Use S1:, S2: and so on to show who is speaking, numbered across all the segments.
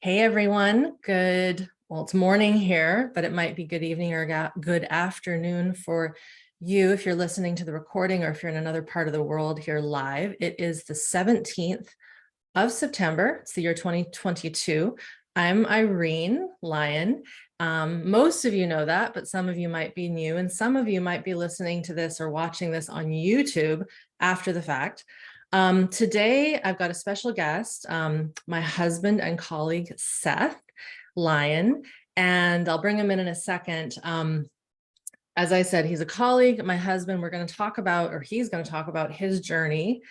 S1: Hey everyone, it's morning here, but it might be good evening or good afternoon for you if you're listening to the recording or if you're in another part of the world here live. It is the 17th of September. It's the year 2022. I'm Irene Lyon. Most of you know that, but some of you might be new and some of you might be listening to this or watching this on YouTube after the fact. Today, I've got a special guest, my husband and colleague, Seth Lyon, and I'll bring him in a second. As I said, he's a colleague, my husband. We're going to talk about, or he's going to talk about his journey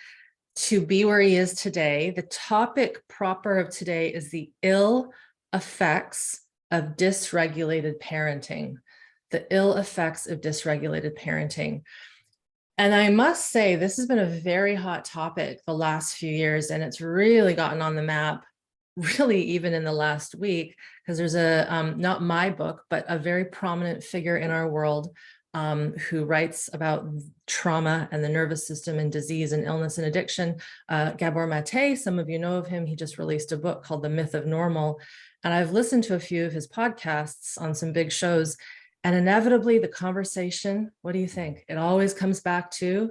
S1: to be where he is today. The topic proper of today is the ill effects of dysregulated parenting. The ill effects of dysregulated parenting. And I must say, this has been a very hot topic the last few years, and it's really gotten on the map, really even in the last week, because there's not my book, but a very prominent figure in our world who writes about trauma and the nervous system and disease and illness and addiction. Gabor Mate, some of you know of him. He just released a book called The Myth of Normal. And I've listened to a few of his podcasts on some big shows. And inevitably, the conversation, what do you think? It always comes back to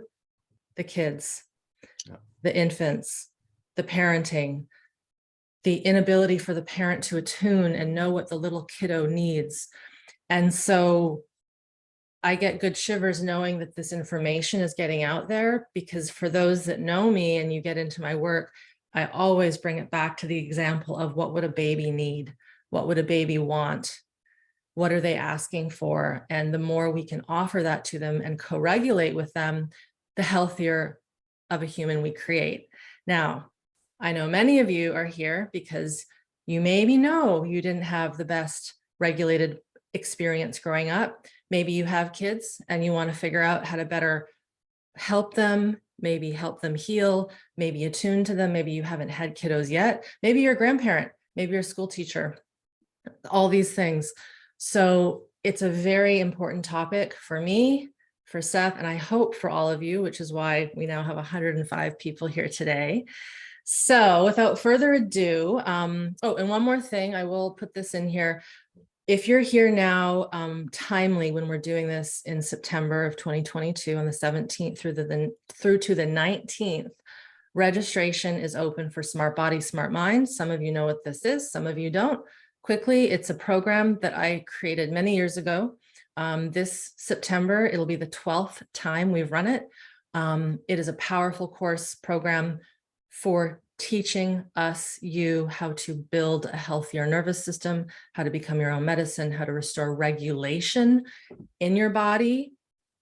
S1: the kids, the infants, the parenting, the inability for the parent to attune and know what the little kiddo needs. And so I get good shivers knowing that this information is getting out there, because for those that know me and you get into my work, I always bring it back to the example of what would a baby need? What would a baby want? What are they asking for? And the more we can offer that to them and co-regulate with them, the healthier of a human we create. Now, I know many of you are here because you maybe know you didn't have the best regulated experience growing up. Maybe you have kids and you want to figure out how to better help them, maybe help them heal, maybe attune to them. Maybe you haven't had kiddos yet. Maybe you're a grandparent, maybe you're a school teacher, all these things. So it's a very important topic for me, for Seth, and I hope for all of you, which is why we now have 105 people here today. So without further ado, oh, and one more thing, I will put this in here. If you're here now, timely when we're doing this in September of 2022 on the 17th through to the 19th, registration is open for Smart Body, Smart Mind. Some of you know what this is, some of you don't. Quickly, it's a program that I created many years ago. This September, it'll be the 12th time we've run it. It is a powerful course program for teaching you how to build a healthier nervous system, how to become your own medicine, how to restore regulation in your body.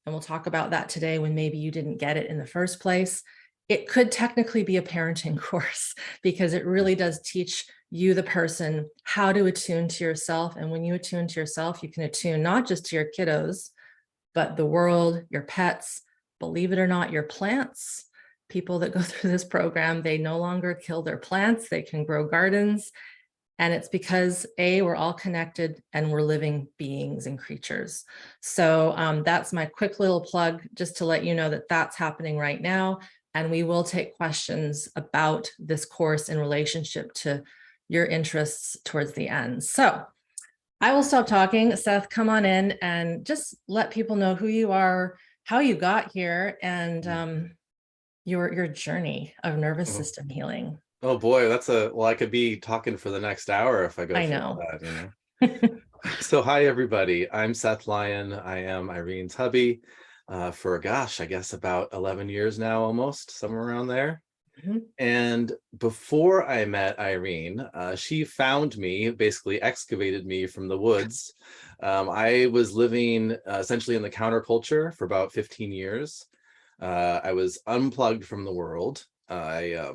S1: And we'll talk about that today when maybe you didn't get it in the first place. It could technically be a parenting course because it really does teach you, the person, how to attune to yourself. And when you attune to yourself, you can attune not just to your kiddos, but the world, your pets, believe it or not, your plants. People that go through this program, they no longer kill their plants, they can grow gardens. And it's because we're all connected and we're living beings and creatures. So that's my quick little plug, just to let you know that that's happening right now. And we will take questions about this course in relationship to your interests towards the end. So I will stop talking. Seth, come on in and just let people know who you are, how you got here, and your journey of nervous system healing.
S2: Oh boy, well, I could be talking for the next hour if I go
S1: I
S2: through
S1: know.
S2: all that. So hi everybody, I'm Seth Lyon. I am Irene's hubby for I guess about 11 years now, almost, somewhere around there.
S1: Mhm.
S2: And before I met Irene, she found me, basically excavated me from the woods. I was living essentially in the counterculture for about 15 years. I was unplugged from the world. I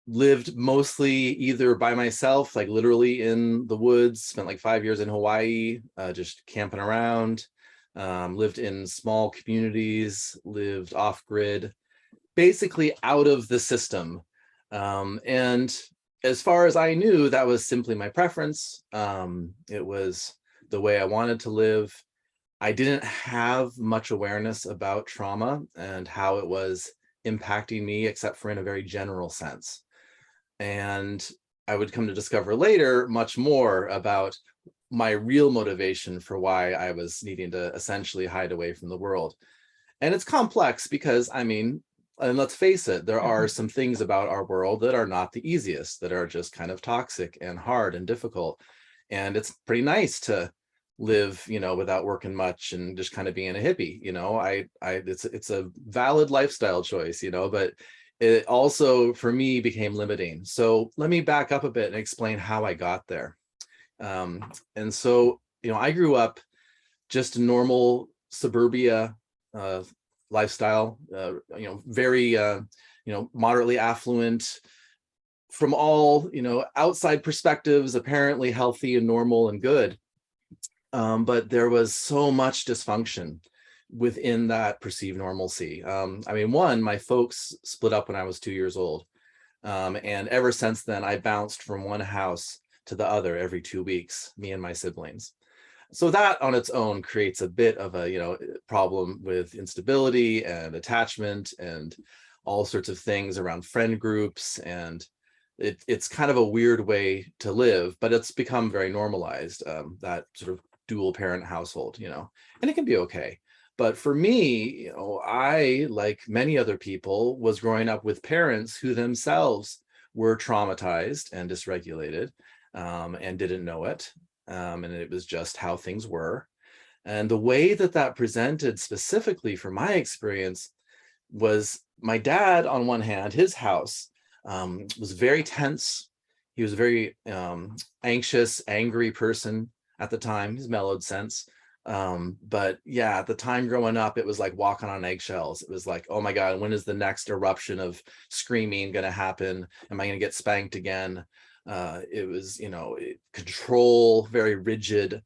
S2: lived mostly either by myself, like literally in the woods, spent like 5 years in Hawaii, just camping around, lived in small communities, lived off grid, basically out of the system. And as far as I knew, that was simply my preference. It was the way I wanted to live. I didn't have much awareness about trauma and how it was impacting me, except for in a very general sense. And I would come to discover later much more about my real motivation for why I was needing to essentially hide away from the world. And it's complex because, I mean, and let's face it, there are some things about our world that are not the easiest, that are just kind of toxic and hard and difficult. And it's pretty nice to live, without working much and just kind of being a hippie. It's a valid lifestyle choice, but it also for me became limiting. So let me back up a bit and explain how I got there. And so, I grew up just normal suburbia uh, lifestyle, very, moderately affluent from all, outside perspectives, apparently healthy and normal and good. But there was so much dysfunction within that perceived normalcy. One, my folks split up when I was 2 years old. And ever since then, I bounced from one house to the other every 2 weeks, me and my siblings. So that on its own creates a bit of a, problem with instability and attachment and all sorts of things around friend groups. And it's kind of a weird way to live, but it's become very normalized, that sort of dual parent household, and it can be okay. But for me, I, like many other people, was growing up with parents who themselves were traumatized and dysregulated, and didn't know it. And it was just how things were. And the way that that presented specifically for my experience was my dad, on one hand, his house was very tense. He was a very anxious, angry person at the time. He's mellowed since. But yeah, at the time growing up, it was like walking on eggshells. It was like, oh my God, when is the next eruption of screaming going to happen? Am I going to get spanked again? It was, control, very rigid,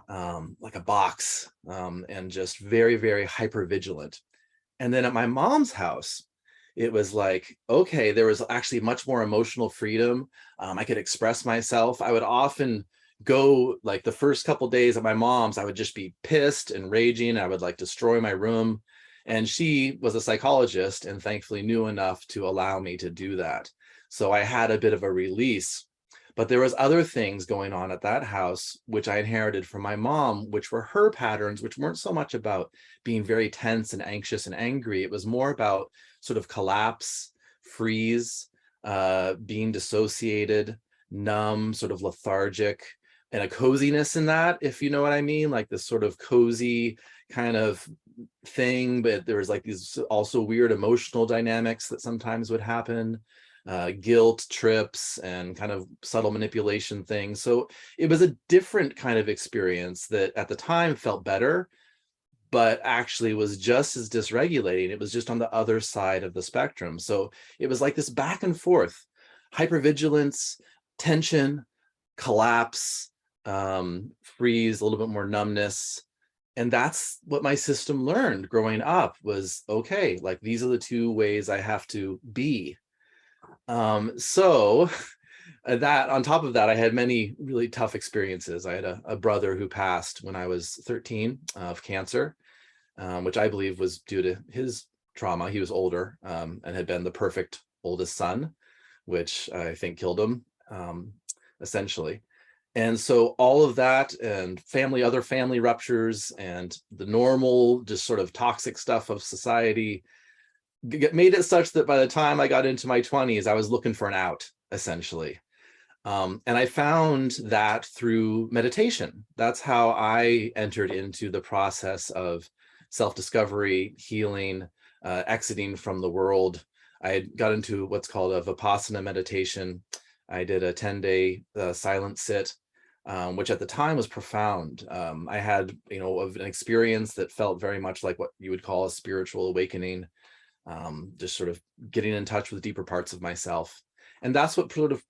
S2: like a box, and just very, very hyper vigilant. And then at my mom's house, it was like, okay, there was actually much more emotional freedom. I could express myself. I would often go, like the first couple days at my mom's, I would just be pissed and raging. I would like destroy my room. And she was a psychologist and thankfully knew enough to allow me to do that. So I had a bit of a release. But there was other things going on at that house, which I inherited from my mom, which were her patterns, which weren't so much about being very tense and anxious and angry. It was more about sort of collapse, freeze, being dissociated, numb, sort of lethargic, and a coziness in that, if you know what I mean, like this sort of cozy kind of thing. But there was like these also weird emotional dynamics that sometimes would happen. Guilt trips and kind of subtle manipulation things. So it was a different kind of experience that at the time felt better, but actually was just as dysregulating. It was just on the other side of the spectrum. So it was like this back and forth, hypervigilance, tension, collapse, freeze, a little bit more numbness. And that's what my system learned growing up was, okay, like these are the two ways I have to be. So that on top of that, I had many really tough experiences. I had a brother who passed when I was 13 of cancer, which I believe was due to his trauma. He was older, and had been the perfect oldest son, which I think killed him, essentially. And so all of that and other family ruptures and the normal, just sort of toxic stuff of society made it such that by the time I got into my 20s, I was looking for an out, essentially. And I found that through meditation. That's how I entered into the process of self-discovery, healing, exiting from the world. I got into what's called a Vipassana meditation. I did a 10-day silent sit, which at the time was profound. I had, an experience that felt very much like what you would call a spiritual awakening. Just sort of getting in touch with deeper parts of myself. And that's what sort of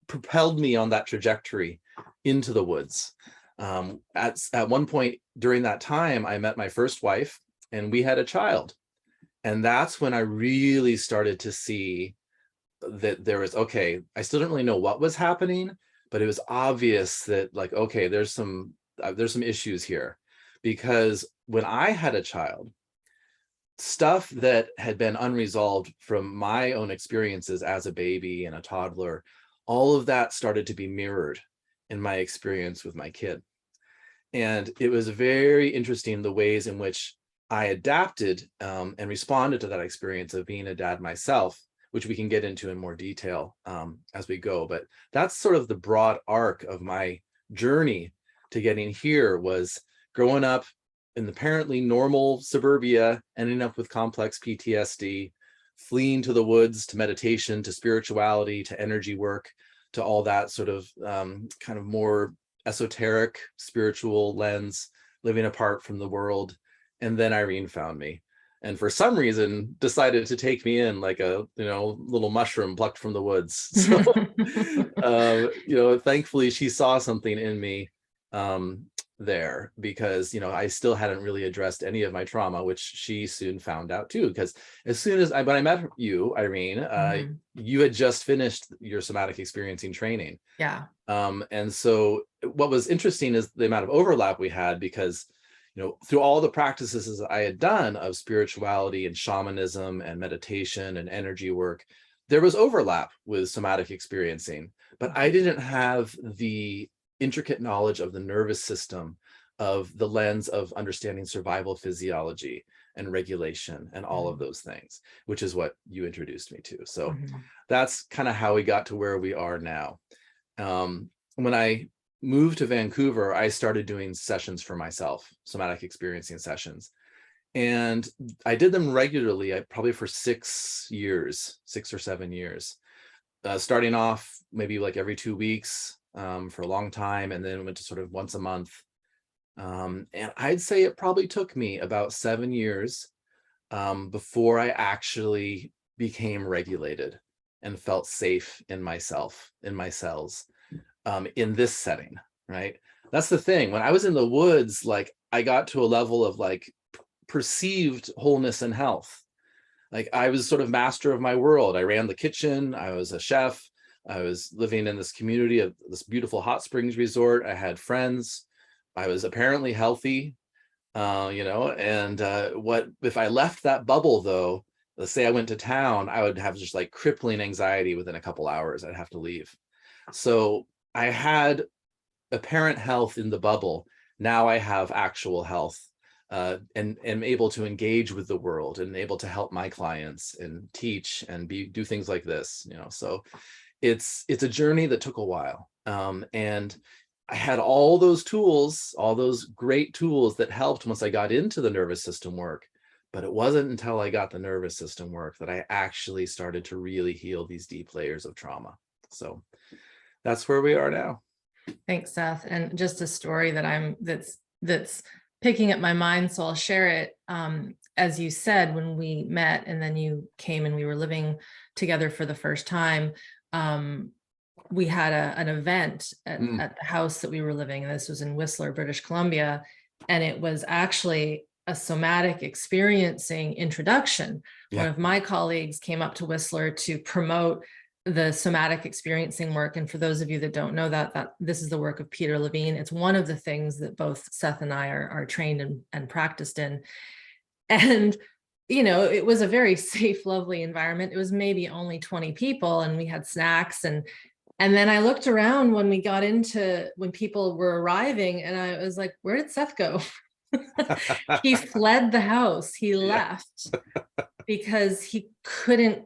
S2: propelled me on that trajectory into the woods. At one point during that time, I met my first wife and we had a child. And that's when I really started to see that there was, okay, I still didn't really know what was happening, but it was obvious that like, okay, there's some issues here. Because when I had a child, stuff that had been unresolved from my own experiences as a baby and a toddler all of that started to be mirrored in my experience with my kid. And it was very interesting the ways in which I adapted and responded to that experience of being a dad myself, which we can get into in more detail as we go. But that's sort of the broad arc of my journey to getting here, was growing up in the apparently normal suburbia, ending up with complex PTSD, fleeing to the woods, to meditation, to spirituality, to energy work, to all that sort of kind of more esoteric spiritual lens, living apart from the world. And then Irene found me, and for some reason decided to take me in like a little mushroom plucked from the woods. So thankfully she saw something in me there, because I still hadn't really addressed any of my trauma, which she soon found out too. Because as soon as when I met you, Irene, you had just finished your somatic experiencing training.
S1: Yeah.
S2: And so what was interesting is the amount of overlap we had, because through all the practices I had done of spirituality and shamanism and meditation and energy work, there was overlap with somatic experiencing, but I didn't have the intricate knowledge of the nervous system, of the lens of understanding survival physiology and regulation and all of those things, which is what you introduced me to. So that's kind of how we got to where we are now. When I moved to Vancouver, I started doing sessions for myself, somatic experiencing sessions. And I did them regularly, probably for 6 or 7 years, starting off maybe like every 2 weeks for a long time, and then went to sort of once a month. And I'd say it probably took me about 7 years before I actually became regulated and felt safe in myself, in my cells, in this setting, right? That's the thing. When I was in the woods, like I got to a level of like perceived wholeness and health. Like I was sort of master of my world. I ran the kitchen. I was a chef. I was living in this community of this beautiful hot springs resort. I had friends. I was apparently healthy, and what if I left that bubble though? Let's say I went to town, I would have just like crippling anxiety within a couple hours. I'd have to leave. So I had apparent health in the bubble. Now I have actual health, and am able to engage with the world and able to help my clients and teach and do things like this. So it's a journey that took a while, and I had all those tools, all those great tools that helped once I got into the nervous system work. But it wasn't until I got the nervous system work that I actually started to really heal these deep layers of trauma. So that's where we are now.
S1: Thanks, Seth. And just a story that's picking at my mind, so I'll share it. As you said, when we met and then you came and we were living together for the first time, we had an event at the house that we were living in. This was in Whistler, British Columbia, and it was actually a somatic experiencing introduction.
S2: Yeah.
S1: One of my colleagues came up to Whistler to promote the somatic experiencing work. And for those of you that don't know that this is the work of Peter Levine. It's one of the things that both Seth and I are trained and practiced in. And, it was a very safe, lovely environment. It was maybe only 20 people, and we had snacks. And then I looked around when people were arriving, and I was like, where did Seth go? He fled the house. He left because he couldn't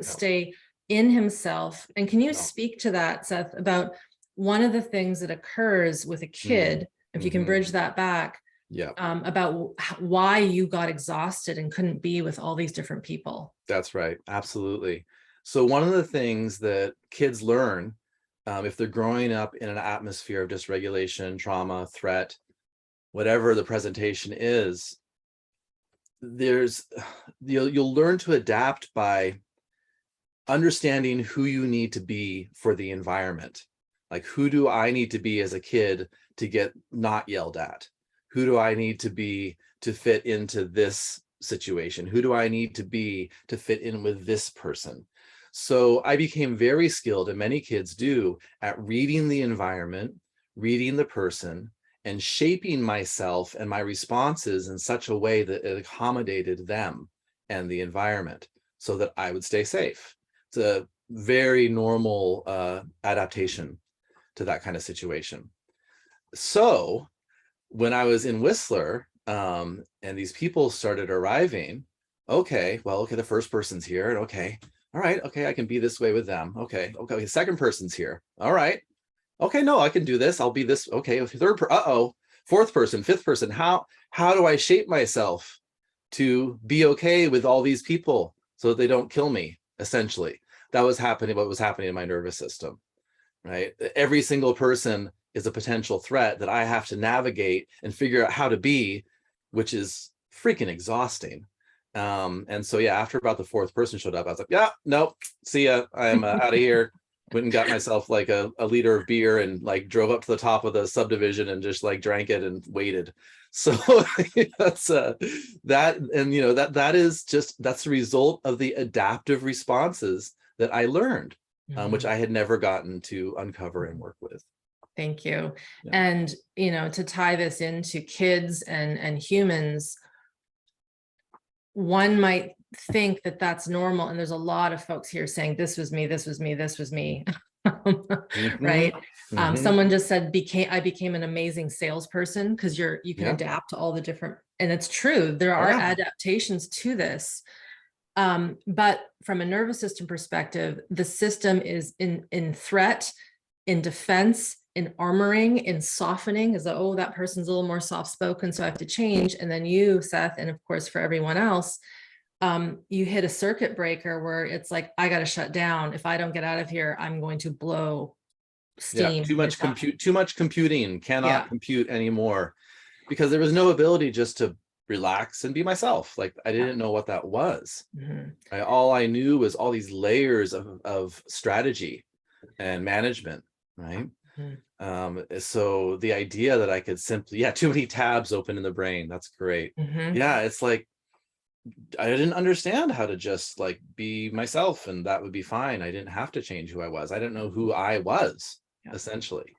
S1: stay in himself. And can you speak to that, Seth, about one of the things that occurs with a kid, if you can bridge that back, about why you got exhausted and couldn't be with all these different people?
S2: That's right. Absolutely. So one of the things that kids learn, if they're growing up in an atmosphere of dysregulation, trauma, threat, whatever the presentation is, you'll learn to adapt by understanding who you need to be for the environment. Like, who do I need to be as a kid to get not yelled at? Who do I need to be to fit into this situation? Who do I need to be to fit in with this person? So I became very skilled, and many kids do, at reading the environment, reading the person, and shaping myself and my responses in such a way that it accommodated them and the environment so that I would stay safe. It's very normal adaptation to that kind of situation. So when I was in Whistler, and these people started arriving, okay, well, okay, the first person's here, and okay, all right, okay, I can be this way with them. Okay, okay, second person's here. All right, okay, no, I can do this. I'll be this. Okay, fourth person, fifth person. How do I shape myself to be okay with all these people so that they don't kill me? Essentially, that was happening. What was happening in my nervous system, right? Every single person is a potential threat that I have to navigate and figure out how to be, which is freaking exhausting. And so, yeah, after about the fourth person showed up, I was like, yeah, nope, see ya. I'm out of here. Went and got myself like a liter of beer and like drove up to the top of the subdivision and just like drank it and waited. So that's that. And, you know, that's the result of the adaptive responses that I learned, which I had never gotten to uncover and work with.
S1: Thank you.
S2: Yeah.
S1: And, you know, to tie this into kids and humans, one might think that that's normal. And there's a lot of folks here saying, this was me, this was me, this was me. Right. Someone just said, I became an amazing salesperson, because you can adapt to all the different, and it's true. There are adaptations to this. But from a nervous system perspective, the system is in threat, in defense, in armoring, in softening, as oh, that person's a little more soft-spoken, so I have to change. And then you, Seth, and of course for everyone else, you hit a circuit breaker where it's like, I got to shut down. If I don't get out of here, I'm going to blow steam.
S2: Too much computing, cannot compute anymore, because there was no ability just to relax and be myself. Like, I didn't know what that was. All I knew was all these layers of strategy and management, right? So the idea that I could simply, too many tabs open in the brain, that's great. It's like, I didn't understand how to just like be myself and that would be fine. I didn't have to change who I was. I didn't know who I was, essentially.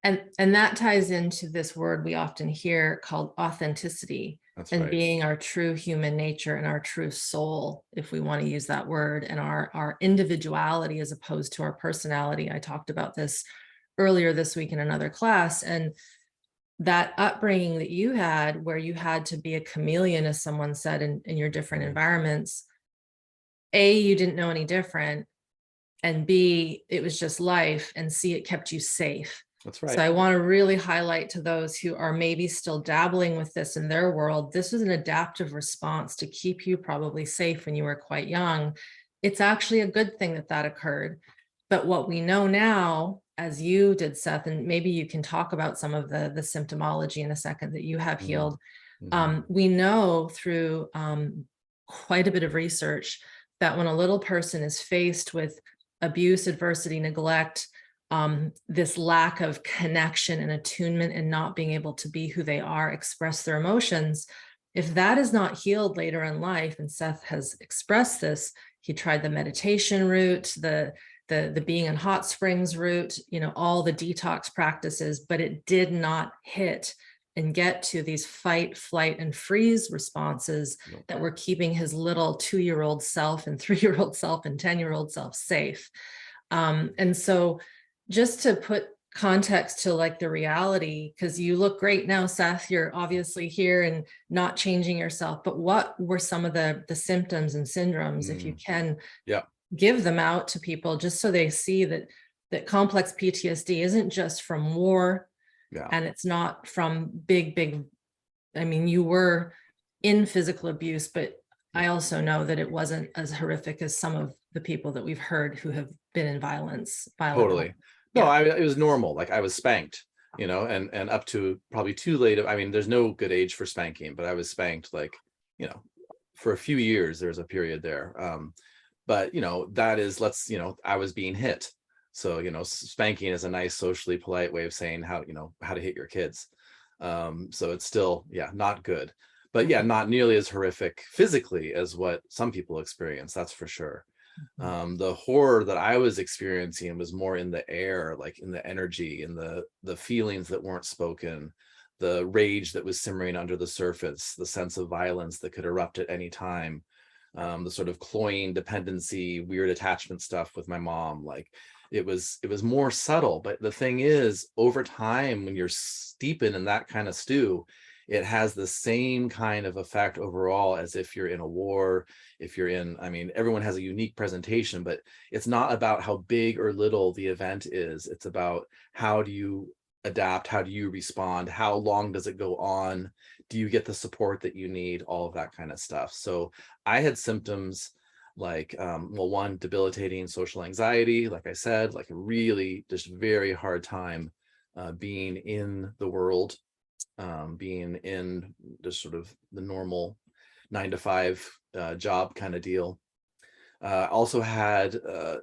S1: And that ties into this word we often hear called authenticity. That's and right. Being our true human nature and our true soul, if we want to use that word, and our individuality as opposed to our personality. I talked about this earlier this week in another class, and that upbringing that you had, where you had to be a chameleon, as someone said, in your different environments. A, you didn't know any different, and B, it was just life, and C, it kept you safe.
S2: That's right.
S1: So I want to really highlight to those who are maybe still dabbling with this in their world, this was an adaptive response to keep you probably safe when you were quite young. It's actually a good thing that that occurred. But what we know now, as you did, Seth, and maybe you can talk about some of the symptomology in a second that you have healed. We know through quite a bit of research that when a little person is faced with abuse, adversity, neglect, this lack of connection and attunement and not being able to be who they are, express their emotions, if that is not healed later in life, and Seth has expressed this, he tried the meditation route, the being in hot springs route, you know, all the detox practices, but it did not hit and get to these fight, flight, and freeze responses that were keeping his little 2-year-old self and 3-year-old self and 10-year-old self safe. And so just to put context to like the reality, because you look great now, Seth, you're obviously here and not changing yourself, but what were some of the symptoms and syndromes, if you can give them out to people, just so they see that complex PTSD isn't just from war, and it's not from big, I mean, you were in physical abuse, but I also know that it wasn't as horrific as some of the people that we've heard who have been in violent.
S2: Totally. No, it was normal. Like, I was spanked, you know, and up to probably too late. I mean, there's no good age for spanking, but I was spanked, like, you know, for a few years. There's a period there. But, you know, that is, I was being hit. So, you know, spanking is a nice socially polite way of saying how to hit your kids. So it's still, not good, but not nearly as horrific physically as what some people experience. That's for sure. The horror that I was experiencing was more in the air, like in the energy, in the feelings that weren't spoken, the rage that was simmering under the surface, the sense of violence that could erupt at any time. the sort of cloying dependency, weird attachment stuff with my mom. Like it was more subtle. But the thing is, over time, when you're steeping in that kind of stew, it has the same kind of effect overall as if you're in a war, if you're in, I mean, everyone has a unique presentation, but it's not about how big or little the event is. It's about how do you adapt? How do you respond? How long does it go on? Do you get the support that you need? All of that kind of stuff. So I had symptoms like, well, one, debilitating social anxiety, like I said, like a really just very hard time being in the world, being in just sort of the normal 9 to 5 job kind of deal. Also had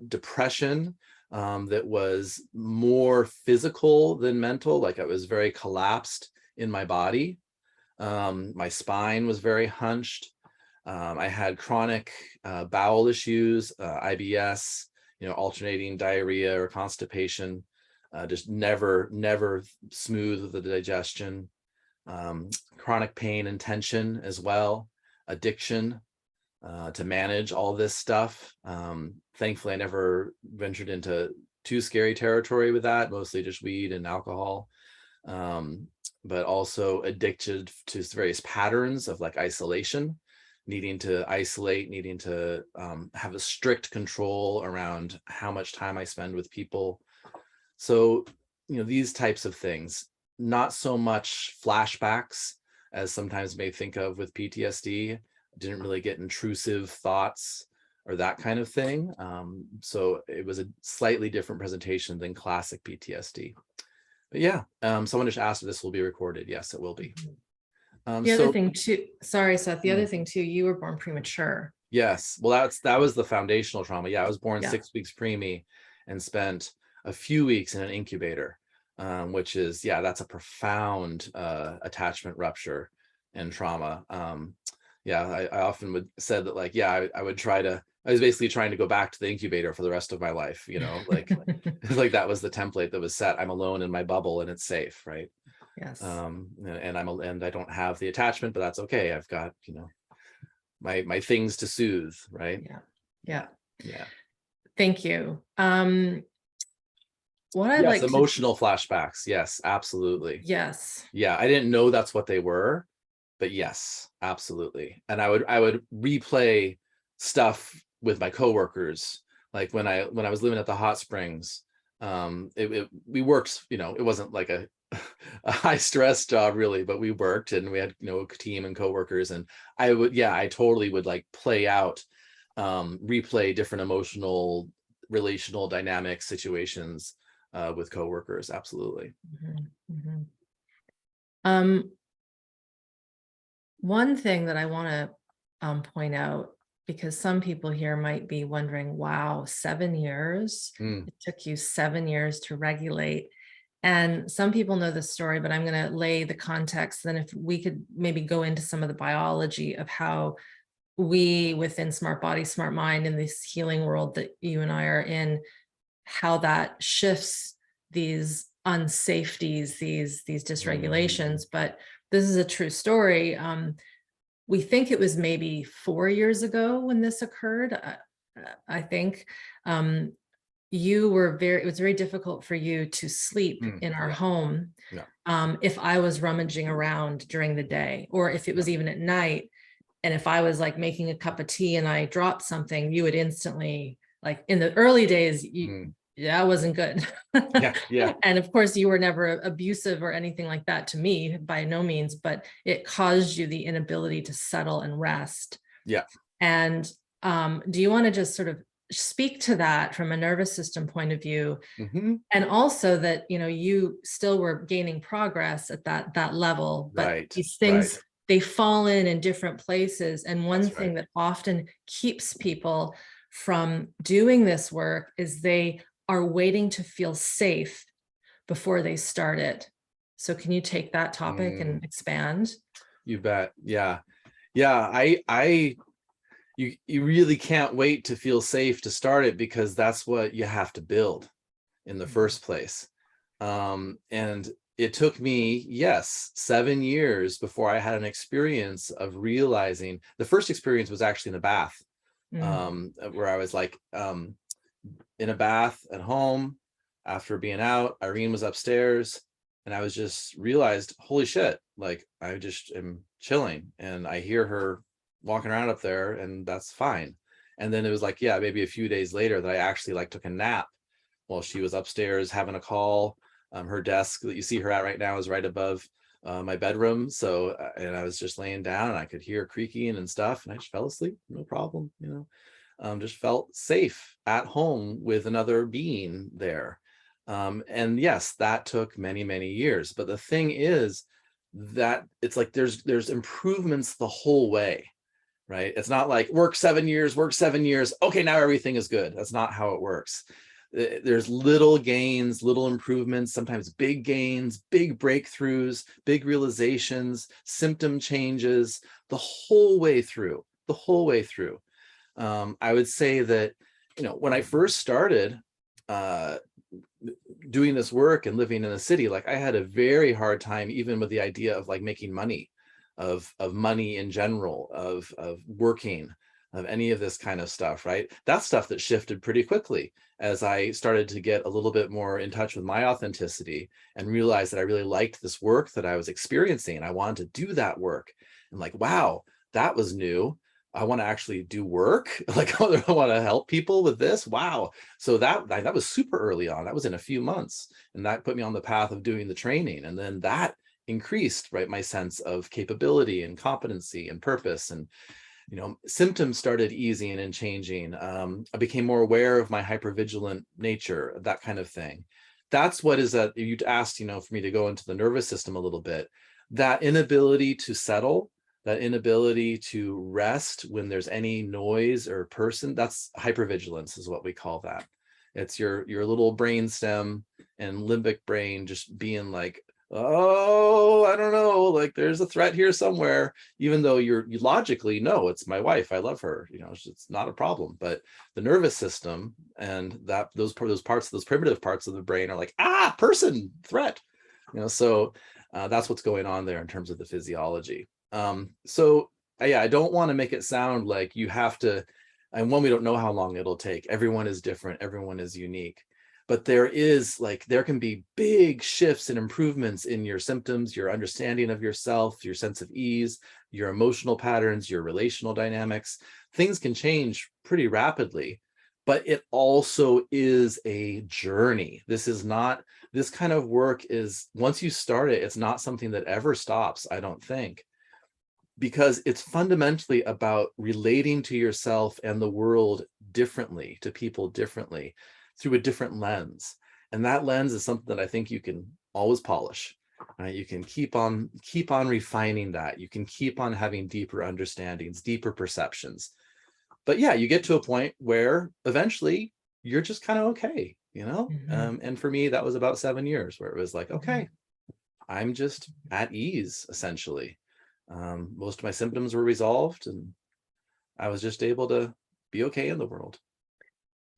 S2: depression that was more physical than mental. Like I was very collapsed in my body. My spine was very hunched. I had chronic bowel issues, IBS, alternating diarrhea or constipation, just never smooth with the digestion. Chronic pain and tension as well, addiction, to manage all this stuff. Thankfully, I never ventured into too scary territory with that, mostly just weed and alcohol. But also addicted to various patterns of like isolation, needing to isolate, needing to have a strict control around how much time I spend with people. So, these types of things, not so much flashbacks as sometimes may think of with PTSD. Didn't really get intrusive thoughts or that kind of thing. So it was a slightly different presentation than classic PTSD. But yeah, someone just asked if this will be recorded. Yes, it will be.
S1: The other thing too, sorry, Seth, the other thing too, you were born premature.
S2: Yes, well, that was the foundational trauma. Yeah, I was born 6 weeks preemie and spent a few weeks in an incubator, which is, that's a profound attachment rupture and trauma. I often said that, like, I was basically trying to go back to the incubator for the rest of my life, like like that was the template that was set. I'm alone in my bubble and it's safe, right?
S1: Yes.
S2: And I don't have the attachment, but that's okay. I've got, my things to soothe, right?
S1: Yeah.
S2: Yeah.
S1: Thank you. What I'd like
S2: emotional flashbacks. Yes, absolutely.
S1: Yes.
S2: Yeah, I didn't know that's what they were, but yes, absolutely. And I would replay stuff with my coworkers, like when I was living at the hot springs. We worked, it wasn't like a high stress job really, but we worked and we had, a team and coworkers, and I totally would like play out, replay different emotional, relational dynamic situations with coworkers. Absolutely.
S1: One thing that I want to point out, because some people here might be wondering, wow, 7 years. It took you 7 years to regulate. And some people know the story, but I'm going to lay the context. Then if we could maybe go into some of the biology of how we within Smart Body, Smart Mind, in this healing world that you and I are in, how that shifts these unsafeties, these dysregulations. But this is a true story. We think it was maybe 4 years ago when this occurred. I think it was very difficult for you to sleep in our home. If I was rummaging around during the day, or if it was even at night, and if I was like making a cup of tea and I dropped something, you would instantly, like in the early days, that wasn't good. And of course, you were never abusive or anything like that to me, by no means, but it caused you the inability to settle and rest. And do you want to just sort of speak to that from a nervous system point of view? And also that, you still were gaining progress at that level, but these things, they fall in different places. And one thing that often keeps people from doing this work is they are waiting to feel safe before they start it. So can you take that topic and expand?
S2: You bet. Yeah. You really can't wait to feel safe to start it, because that's what you have to build in the first place. And it took me, yes, 7 years before I had an experience of realizing. The first experience was actually in the bath, where I was like, in a bath at home after being out. Irene was upstairs, and I was just realized, holy shit, like I just am chilling and I hear her walking around up there, and that's fine. And then it was like, yeah, maybe a few days later that I actually like took a nap while she was upstairs having a call. Her desk that you see her at right now is right above my bedroom. So, and I was just laying down and I could hear creaking and stuff, and I just fell asleep, no problem, just felt safe at home with another being there. And yes, that took many, many years. But the thing is that it's like there's improvements the whole way, right? It's not like work 7 years, okay, now everything is good. That's not how it works. There's little gains, little improvements, sometimes big gains, big breakthroughs, big realizations, symptom changes, the whole way through. I would say that, when I first started doing this work and living in a city, like I had a very hard time even with the idea of like making money, of money in general, of working, of any of this kind of stuff, right? That's stuff that shifted pretty quickly as I started to get a little bit more in touch with my authenticity and realized that I really liked this work that I was experiencing. I wanted to do that work, and like, wow, that was new. I want to actually do work. Like, I want to help people with this. Wow. So that was super early on. That was in a few months, and that put me on the path of doing the training. And then that increased, right, my sense of capability and competency and purpose. And symptoms started easing and changing. I became more aware of my hypervigilant nature, that kind of thing. That's what is that you'd asked, for me to go into the nervous system a little bit. That inability to settle, that inability to rest when there's any noise or person, that's hypervigilance is what we call that. It's your little brain stem and limbic brain just being like, oh, I don't know, like there's a threat here somewhere, even though you logically know it's my wife, I love her, it's not a problem. But the nervous system and those primitive parts of the brain are like, person, threat, so that's what's going on there in terms of the physiology. I don't want to make it sound like you have to, and one, we don't know how long it'll take. Everyone is different, everyone is unique. But there can be big shifts and improvements in your symptoms, your understanding of yourself, your sense of ease, your emotional patterns, your relational dynamics. Things can change pretty rapidly, but it also is a journey. This kind of work is, once you start it, it's not something that ever stops, I don't think, because it's fundamentally about relating to yourself and the world differently, to people differently, through a different lens. And that lens is something that I think you can always polish, right? You can keep on refining that. You can keep on having deeper understandings, deeper perceptions. But yeah, you get to a point where eventually you're just kind of okay, and for me, that was about 7 years where it was like, okay, I'm just at ease, essentially. Most of my symptoms were resolved, and I was just able to be okay in the world.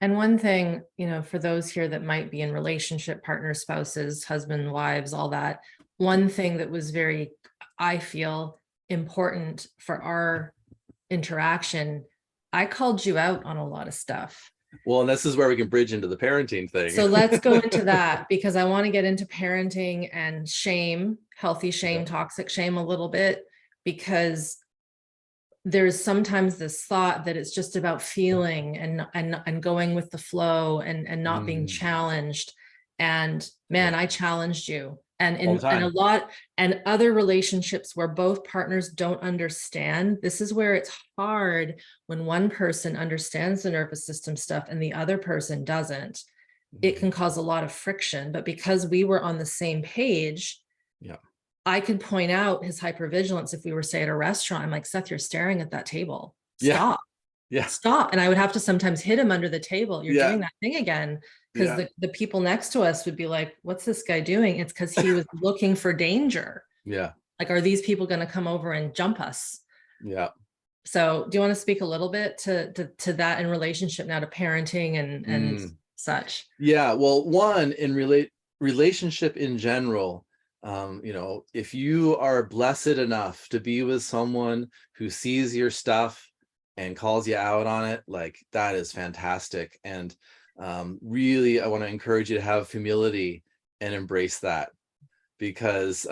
S1: And one thing, for those here that might be in relationship, partners, spouses, husband, wives, all that, one thing that was very, I feel, important for our interaction, I called you out on a lot of stuff.
S2: Well, and this is where we can bridge into the parenting thing.
S1: So let's go into that, because I want to get into parenting and shame, healthy shame, toxic shame a little bit, because there's sometimes this thought that it's just about feeling and going with the flow and not being challenged. And man, I challenged you. And in a lot, and other relationships where both partners don't understand, this is where it's hard when one person understands the nervous system stuff and the other person doesn't. It can cause a lot of friction. But because we were on the same page, I could point out his hypervigilance. If we were, say, at a restaurant, I'm like, Seth, you're staring at that table. Stop. Stop. And I would have to sometimes hit him under the table. You're doing that thing again. Because the people next to us would be like, what's this guy doing? It's because he was looking for danger. Like, are these people going to come over and jump us? So do you want to speak a little bit to that in relationship now to parenting and such?
S2: Well, one, in relationship in general, If you are blessed enough to be with someone who sees your stuff and calls you out on it, like that is fantastic. And really, I want to encourage you to have humility and embrace that, because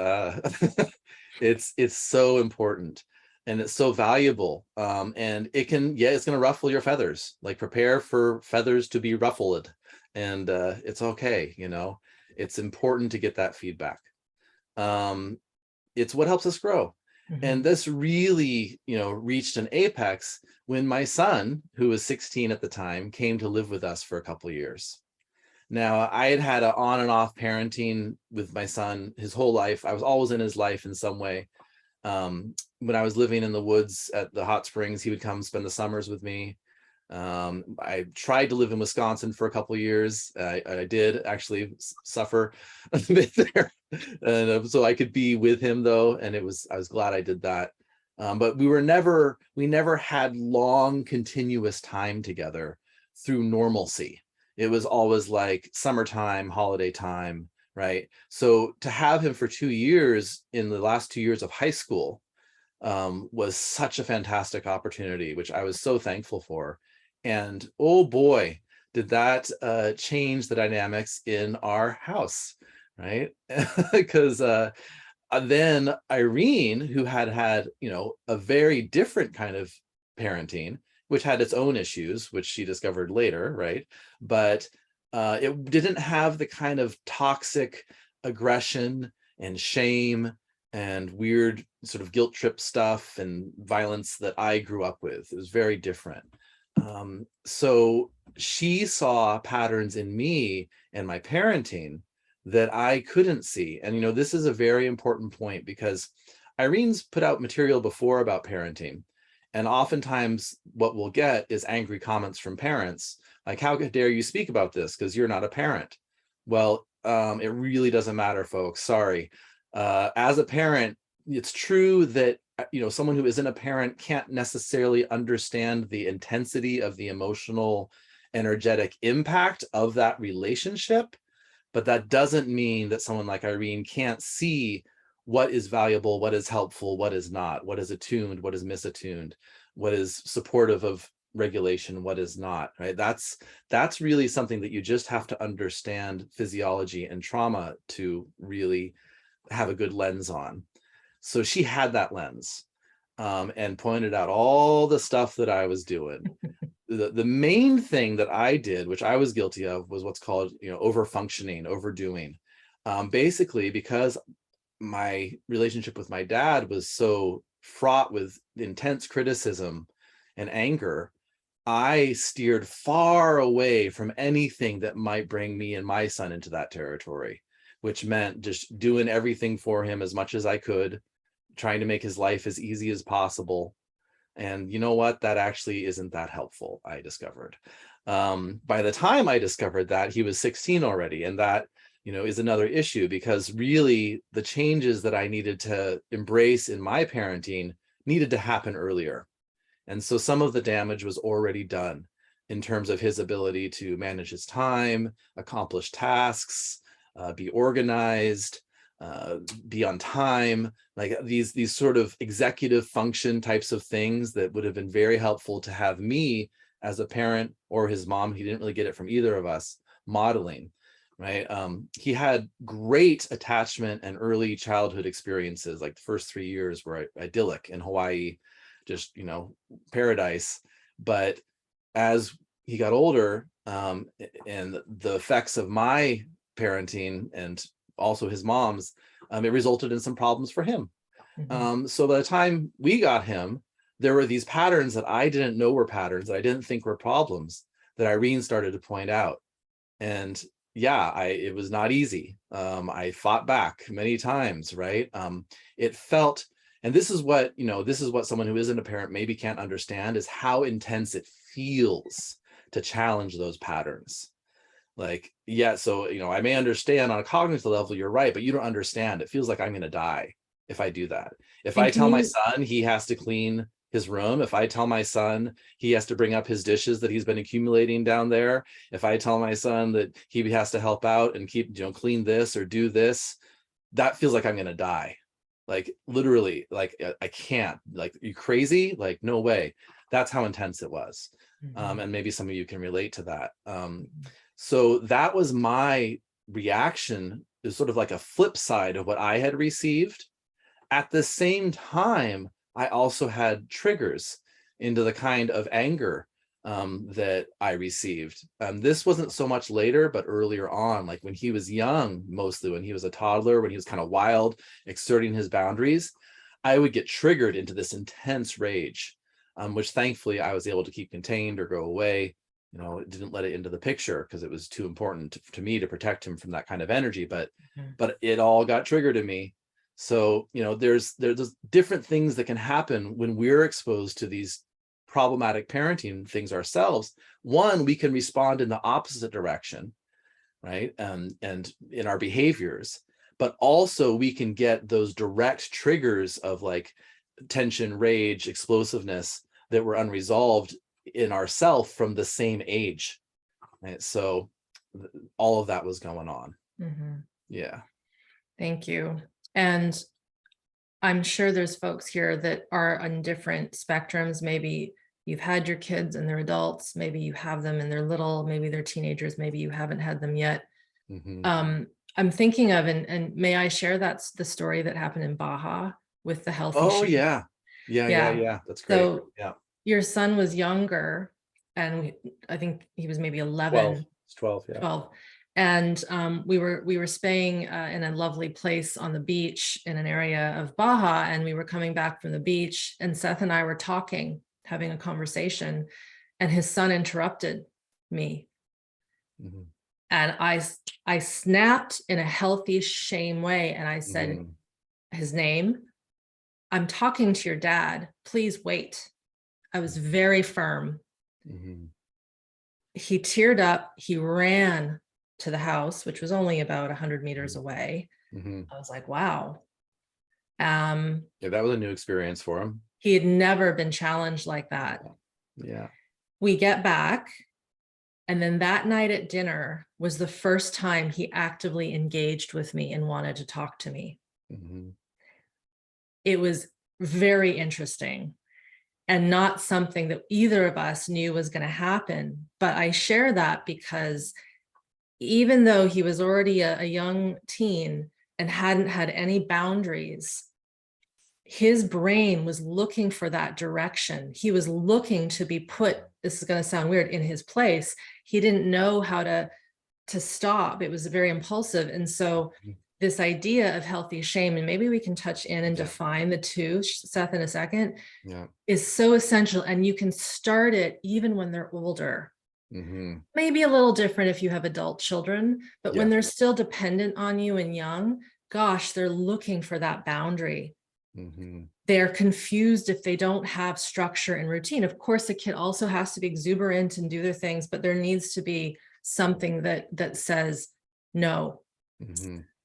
S2: it's so important and it's so valuable. And it's going to ruffle your feathers. Like, prepare for feathers to be ruffled, and it's okay. It's important to get that feedback. It's what helps us grow. And this really, reached an apex when my son, who was 16 at the time, came to live with us for a couple of years. Now, I had had an on and off parenting with my son his whole life. I was always in his life in some way. When I was living in the woods at the hot springs, he would come spend the summers with me. I tried to live in Wisconsin for a couple of years. I did actually suffer a bit there, and so I could be with him though, and I was glad I did that. But we never had long continuous time together through normalcy. It was always like summertime, holiday time, right? So to have him for 2 years in the last 2 years of high school was such a fantastic opportunity, which I was so thankful for. And oh boy, did that change the dynamics in our house, right? Because then Irene, who had a very different kind of parenting, which had its own issues, which she discovered later, right? But it didn't have the kind of toxic aggression and shame and weird sort of guilt trip stuff and violence that I grew up with. It was very different. So she saw patterns in me and my parenting that I couldn't see. And, this is a very important point, because Irene's put out material before about parenting. And oftentimes what we'll get is angry comments from parents, like, how dare you speak about this because you're not a parent? Well, it really doesn't matter, folks. Sorry. As a parent, it's true that someone who isn't a parent can't necessarily understand the intensity of the emotional, energetic impact of that relationship. But that doesn't mean that someone like Irene can't see what is valuable, what is helpful, what is not, what is attuned, what is misattuned, what is supportive of regulation, what is not, right? That's really something that you just have to understand physiology and trauma to really have a good lens on. So she had that lens, and pointed out all the stuff that I was doing. The main thing that I did, which I was guilty of, was what's called, over-functioning, overdoing. Basically, because my relationship with my dad was so fraught with intense criticism and anger, I steered far away from anything that might bring me and my son into that territory, which meant just doing everything for him as much as I could, trying to make his life as easy as possible. And you know what? That actually isn't that helpful, I discovered. By the time I discovered that, he was 16 already. And that, is another issue, because really the changes that I needed to embrace in my parenting needed to happen earlier. And so some of the damage was already done in terms of his ability to manage his time, accomplish tasks, be organized, be on time, like these sort of executive function types of things that would have been very helpful to have me as a parent, or his mom. He didn't really get it from either of us, modeling, right? He had great attachment and early childhood experiences. Like the first 3 years were idyllic in Hawaii, just, paradise. But as he got older, and the effects of my parenting and also his mom's, it resulted in some problems for him. So by the time we got him, there were these patterns that I didn't know were patterns, that I didn't think were problems, that Irene started to point out. And yeah, it was not easy. I fought back many times, right? It felt, and this is what someone who isn't a parent maybe can't understand, is how intense it feels to challenge those patterns. Like, yeah, so, I may understand on a cognitive level, you're right, but you don't understand. It feels like I'm going to die if I do that. If
S1: And
S2: I
S1: can
S2: tell my
S1: you,
S2: son he has to clean his room, if I tell my son he has to bring up his dishes that he's been accumulating down there, if I tell my son that he has to help out and keep, clean this or do this, that feels like I'm going to die. Like literally, like I can't, like, you crazy? Like, no way. That's how intense it was. And maybe some of you can relate to that. So that was my reaction, is sort of like a flip side of what I had received. At the same time, I also had triggers into the kind of anger that I received. This wasn't so much later, but earlier on, like when he was young, mostly when he was a toddler, when he was kind of wild, exerting his boundaries, I would get triggered into this intense rage, which thankfully I was able to keep contained or go away. It didn't let it into the picture because it was too important to me to protect him from that kind of energy. But it all got triggered in me. So, there's different things that can happen when we're exposed to these problematic parenting things ourselves. One, we can respond in the opposite direction, right? And in our behaviors, but also we can get those direct triggers of like tension, rage, explosiveness that were unresolved in ourself from the same age. Right? So all of that was going on. Yeah.
S1: Thank you. And I'm sure there's folks here that are on different spectrums. Maybe you've had your kids and they're adults. Maybe you have them and they're little. Maybe they're teenagers. Maybe you haven't had them yet. I'm thinking of, and may I share that's the story that happened in Baja with the healthy shame?
S2: Yeah. That's great.
S1: So your son was younger, and I think he was maybe 11.
S2: 12,
S1: 12. And we were staying in a lovely place on the beach in an area of Baja, and we were coming back from the beach, and Seth and I were talking, having a conversation, and his son interrupted me. And I snapped in a healthy shame way, and I said his name. I'm talking to your dad. Please wait. I was very firm. He teared up. He ran to the house, which was only about 100 meters away. I was like, wow.
S2: That was a new experience for him.
S1: He had never been challenged like that.
S2: Yeah.
S1: We get back, and then that night at dinner was the first time he actively engaged with me and wanted to talk to me. It was very interesting, and not something that either of us knew was going to happen. But I share that because even though he was already a young teen and hadn't had any boundaries, his brain was looking for that direction. He was looking to be put, this is going to sound weird, in his place. He didn't know how to stop. It was very impulsive. And so this idea of healthy shame, and maybe we can touch in and define the two, Seth, in a second, is so essential. And you can start it even when they're older. Maybe a little different if you have adult children, but when they're still dependent on you and young, gosh, they're looking for that boundary. They're confused if they don't have structure and routine. Of course, the kid also has to be exuberant and do their things, but there needs to be something that says no.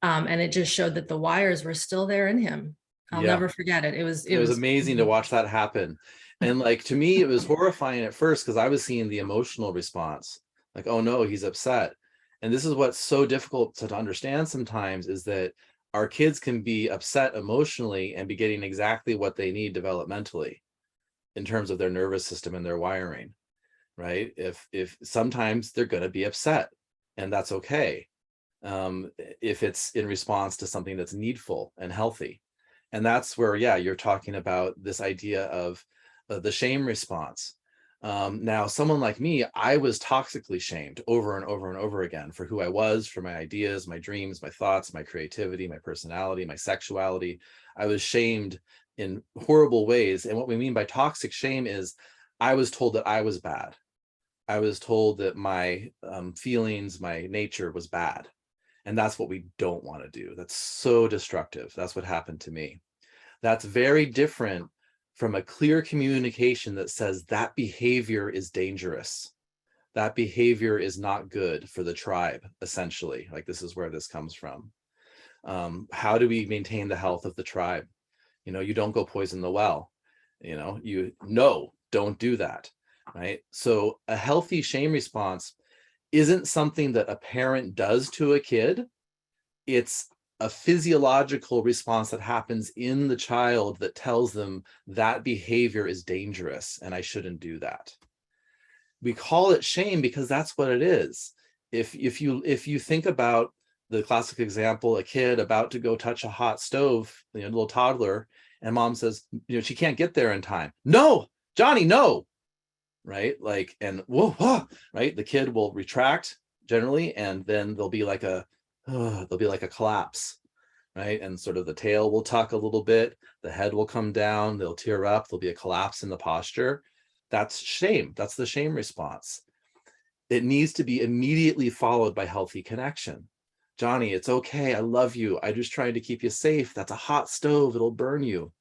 S1: And it just showed that the wires were still there in him. I'll never forget it. It was
S2: amazing to watch that happen. And like, to me, it was horrifying at first because I was seeing the emotional response, like, oh no, he's upset. And this is what's so difficult to understand sometimes, is that our kids can be upset emotionally and be getting exactly what they need developmentally in terms of their nervous system and their wiring, right? If sometimes they're going to be upset, and that's okay. If it's in response to something that's needful and healthy. And that's where, you're talking about this idea of the shame response. Now, someone like me, I was toxically shamed over and over and over again for who I was, for my ideas, my dreams, my thoughts, my creativity, my personality, my sexuality. I was shamed in horrible ways. And what we mean by toxic shame is I was told that I was bad. I was told that my feelings, my nature was bad. And that's what we don't want to do. That's so destructive. That's what happened to me. That's very different from a clear communication that says that behavior is dangerous. That behavior is not good for the tribe, essentially. Like, this is where this comes from. How do we maintain the health of the tribe? You don't go poison the well. Don't do that, right? So a healthy shame response isn't something that a parent does to a kid. It's a physiological response that happens in the child that tells them that behavior is dangerous and I shouldn't do that. We call it shame because that's what it is. If you think about the classic example, a kid about to go touch a hot stove, a little toddler, and mom says, she can't get there in time. No, Johnny, no. Right? Like, and whoa, whoa, right? The kid will retract generally, and then there'll be like a collapse, right? And sort of the tail will tuck a little bit, the head will come down, they'll tear up, there'll be a collapse in the posture. That's shame. That's the shame response. It needs to be immediately followed by healthy connection. Johnny, it's okay. I love you. I'm just trying to keep you safe. That's a hot stove. It'll burn you,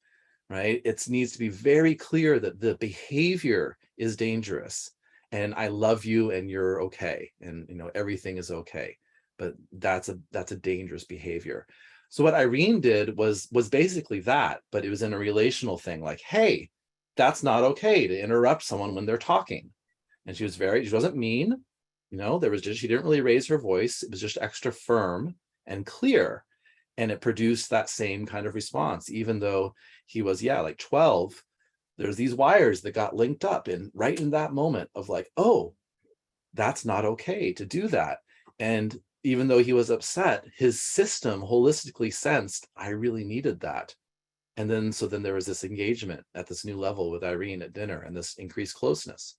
S2: right? It needs to be very clear that the behavior is dangerous and I love you and you're okay. And, everything is okay. But that's a dangerous behavior. So what Irene did was basically that, but it was in a relational thing, like, hey, that's not okay to interrupt someone when they're talking. And she wasn't mean, she didn't really raise her voice. It was just extra firm and clear. And it produced that same kind of response, even though he was, like 12, there's these wires that got linked up and right in that moment of like, oh, that's not okay to do that. And even though he was upset, his system holistically sensed, I really needed that. And then there was this engagement at this new level with Irene at dinner and this increased closeness.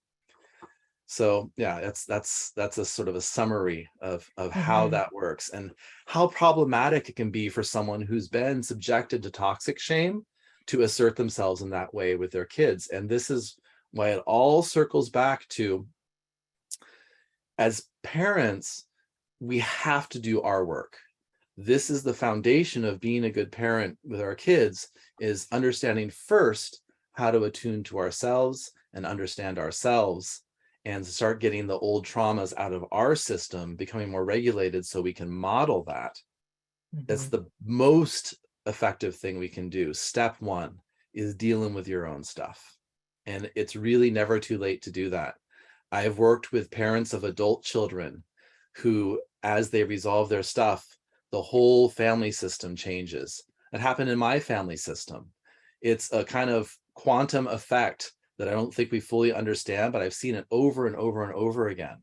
S2: So yeah, that's a sort of a summary of how that works and how problematic it can be for someone who's been subjected to toxic shame to assert themselves in that way with their kids. And this is why it all circles back to, as parents, we have to do our work. This is the foundation of being a good parent with our kids, is understanding first how to attune to ourselves and understand ourselves and start getting the old traumas out of our system, becoming more regulated so we can model that. That's the most effective thing we can do. Step one is dealing with your own stuff. And it's really never too late to do that. I've worked with parents of adult children who, as they resolve their stuff, the whole family system changes. It happened in my family system. It's a kind of quantum effect that I don't think we fully understand, but I've seen it over and over and over again.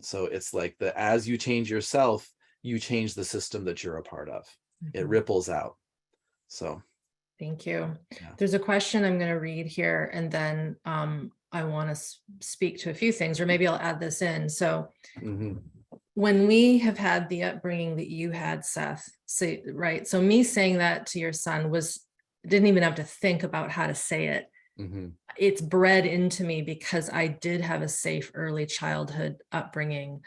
S2: So it's like as you change yourself, you change the system that you're a part of. It ripples out. So
S1: thank you.
S2: Yeah.
S1: There's a question I'm going to read here, and then I want to speak to a few things, or maybe I'll add this in. So when we have had the upbringing that you had, Seth, right? So me saying that to your son didn't even have to think about how to say it. It's bred into me because I did have a safe early childhood upbringing.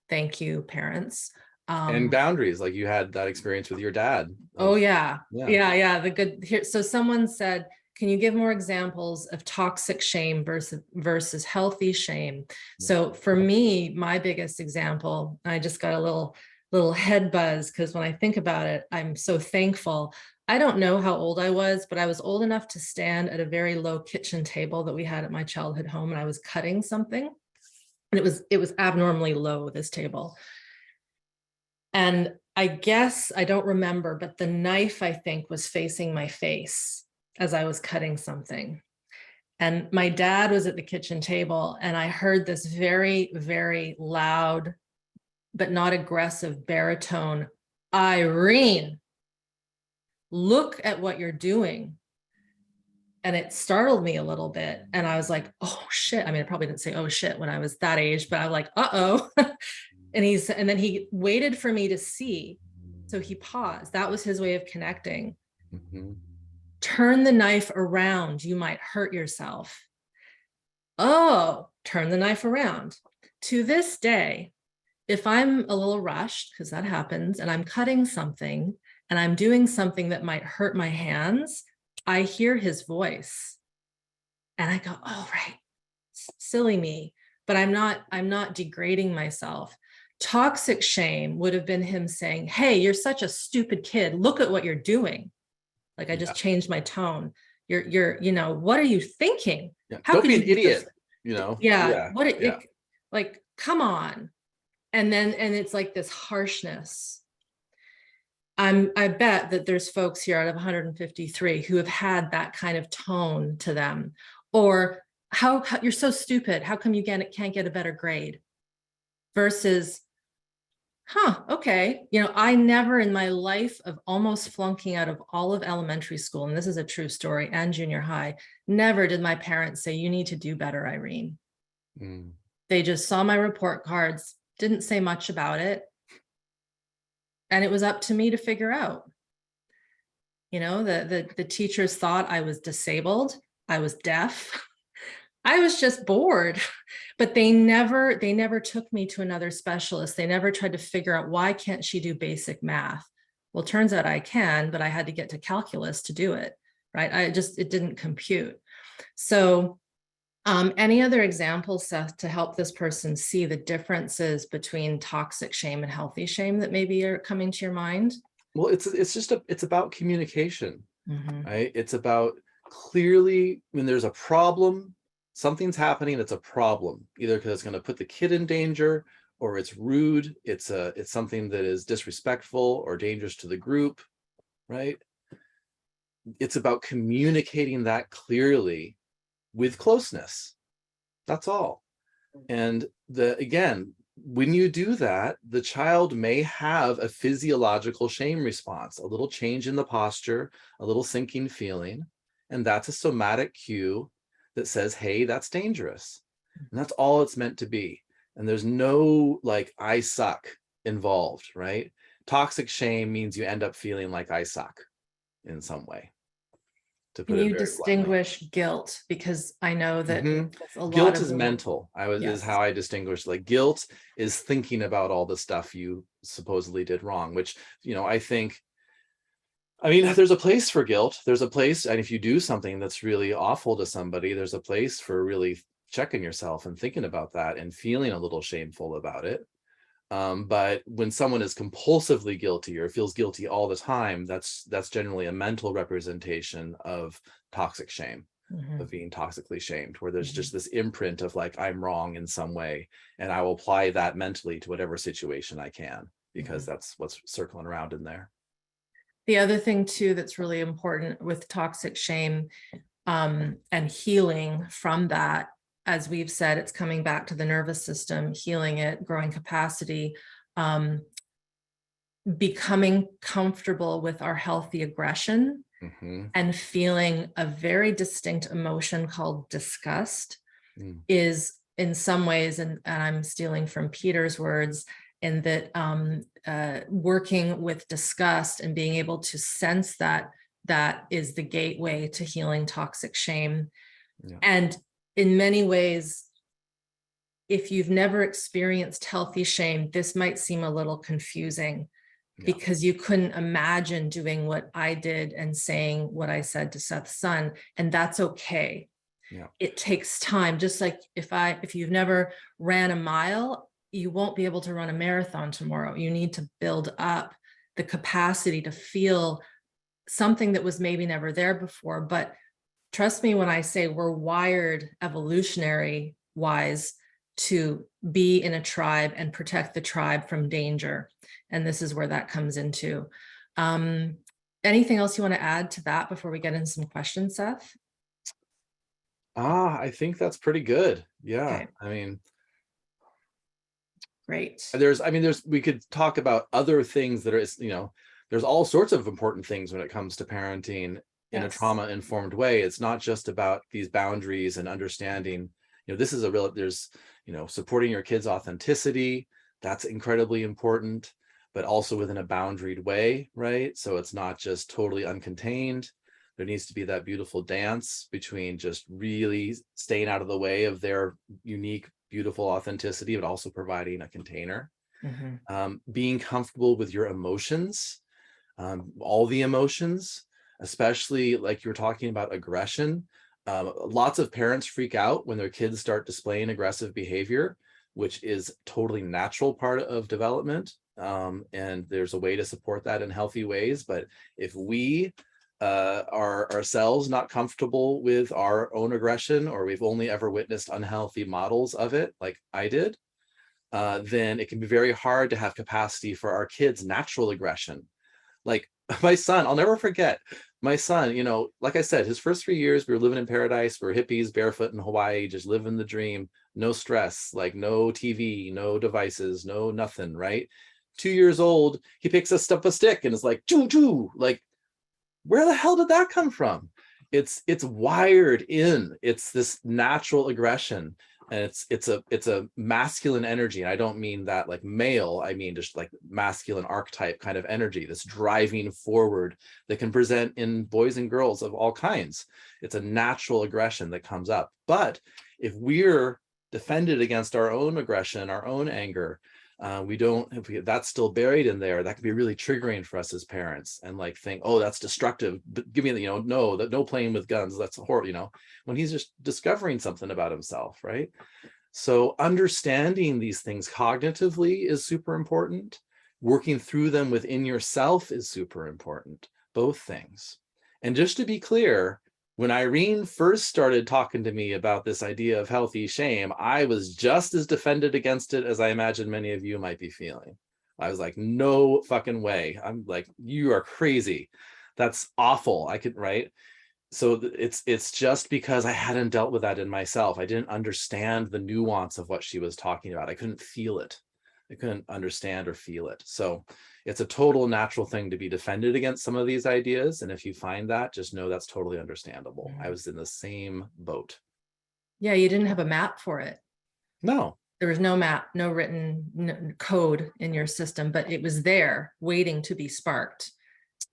S1: Thank you, parents.
S2: And boundaries, like you had that experience with your dad.
S1: Oh yeah. The good here. So someone said, can you give more examples of toxic shame versus healthy shame? So for me, my biggest example, I just got a little head buzz because when I think about it, I'm so thankful. I don't know how old I was, but I was old enough to stand at a very low kitchen table that we had at my childhood home, and I was cutting something, and it was abnormally low, this table. And I guess I don't remember, but the knife, I think, was facing my face as I was cutting something. And my dad was at the kitchen table, and I heard this very, very loud, but not aggressive baritone, Irene, look at what you're doing. And it startled me a little bit. And I was like, oh shit. I mean, I probably didn't say, oh shit, when I was that age, but I'm like, uh-oh. And then he waited for me to see. So he paused. That was his way of connecting. Turn the knife around. You might hurt yourself. Oh, turn the knife around. To this day, if I'm a little rushed, because that happens, and I'm cutting something and I'm doing something that might hurt my hands, I hear his voice and I go, oh, right, silly me. But I'm not degrading myself. Toxic shame would have been him saying, hey, you're such a stupid kid. Look at what you're doing. Like I just changed my tone. You're, what are you thinking? How
S2: Don't
S1: could
S2: be
S1: you
S2: an idiot,
S1: like, come on. And it's like this harshness. I bet that there's folks here out of 153 who have had that kind of tone to them, or how you're so stupid. How come you can't get a better grade? Versus, okay. I never in my life of almost flunking out of all of elementary school, and this is a true story, and junior high, never did my parents say, you need to do better, Irene. They just saw my report cards, didn't say much about it. And it was up to me to figure out. The teachers thought I was disabled. I was deaf. I was just bored, but they never took me to another specialist. They never tried to figure out, why can't she do basic math? Well, it turns out I can, but I had to get to calculus to do it, right? It didn't compute. So any other examples, Seth, to help this person see the differences between toxic shame and healthy shame that maybe are coming to your mind?
S2: Well, it's about communication, right? It's about clearly, when there's a problem, something's happening that's a problem, either because it's going to put the kid in danger, or it's rude, it's something that is disrespectful or dangerous to the group, right? It's about communicating that clearly with closeness. That's all. And again, when you do that, the child may have a physiological shame response, a little change in the posture, a little sinking feeling, and that's a somatic cue that says, hey, that's dangerous. And that's all it's meant to be. And there's no like, I suck involved, right? Toxic shame means you end up feeling like I suck in some way.
S1: Can you distinguish guilt? Because I know that
S2: guilt is mental.
S1: Yes.
S2: Is how I distinguish. Like, guilt is thinking about all the stuff you supposedly did wrong, which, I mean, there's a place for guilt. There's a place, and if you do something that's really awful to somebody, there's a place for really checking yourself and thinking about that and feeling a little shameful about it. But when someone is compulsively guilty or feels guilty all the time, that's generally a mental representation of toxic shame, of being toxically shamed, where there's just this imprint of like, I'm wrong in some way, and I will apply that mentally to whatever situation I can, because that's what's circling around in there.
S1: The other thing too that's really important with toxic shame and healing from that, as we've said, it's coming back to the nervous system, healing it, growing capacity, becoming comfortable with our healthy aggression, and feeling a very distinct emotion called disgust is in some ways, and I'm stealing from Peter's words, in that working with disgust and being able to sense that is the gateway to healing toxic shame. And in many ways, if you've never experienced healthy shame, this might seem a little confusing because you couldn't imagine doing what I did and saying what I said to Seth's son, and that's okay. It takes time. Just like if you've never ran a mile, you won't be able to run a marathon tomorrow. You need to build up the capacity to feel something that was maybe never there before. But trust me when I say we're wired evolutionary wise to be in a tribe and protect the tribe from danger. And this is where that comes into. Anything else you want to add to that before we get into some questions, Seth?
S2: I think that's pretty good. Yeah.
S1: Okay.
S2: I mean,
S1: great.
S2: We could talk about other things that are, there's all sorts of important things when it comes to parenting in a trauma-informed way. It's not just about these boundaries and understanding, this is there's, supporting your kids' authenticity. That's incredibly important, but also within a boundaried way, right? So it's not just totally uncontained. There needs to be that beautiful dance between just really staying out of the way of their unique, beautiful authenticity, but also providing a container. Being comfortable with your emotions, all the emotions, especially like you were talking about aggression. Lots of parents freak out when their kids start displaying aggressive behavior, which is totally natural part of development. And there's a way to support that in healthy ways. But if we are ourselves not comfortable with our own aggression, or we've only ever witnessed unhealthy models of it, like I did, then it can be very hard to have capacity for our kids' natural aggression, Like my son, I'll never forget my son, like I said, his first 3 years, we were living in paradise. We are hippies, barefoot in Hawaii, just living the dream, no stress, like no TV, no devices, no nothing, right? 2 years old, he picks up a stick and is like, choo choo, like, where the hell did that come from? It's wired in. It's this natural aggression, and it's a masculine energy. And I don't mean that like male, I mean just like masculine archetype kind of energy that's driving forward, that can present in boys and girls of all kinds. It's a natural aggression that comes up. But if we're defended against our own aggression, our own anger, we don't, if that's still buried in there, that can be really triggering for us as parents, and like think, oh, that's destructive, but give me no playing with guns, that's horrible, when he's just discovering something about himself, right? So understanding these things cognitively is super important. Working through them within yourself is super important, both things. And just to be clear, when Irene first started talking to me about this idea of healthy shame, I was just as defended against it as I imagine many of you might be feeling. I was like, no fucking way. I'm like, you are crazy. That's awful. Right? So it's just because I hadn't dealt with that in myself. I didn't understand the nuance of what she was talking about. I couldn't feel it. I couldn't understand or feel it. So it's a total natural thing to be defended against some of these ideas. And if you find that, just know that's totally understandable. I was in the same boat.
S1: Yeah, you didn't have a map for it.
S2: No.
S1: There was no map, no written code in your system, but it was there waiting to be sparked.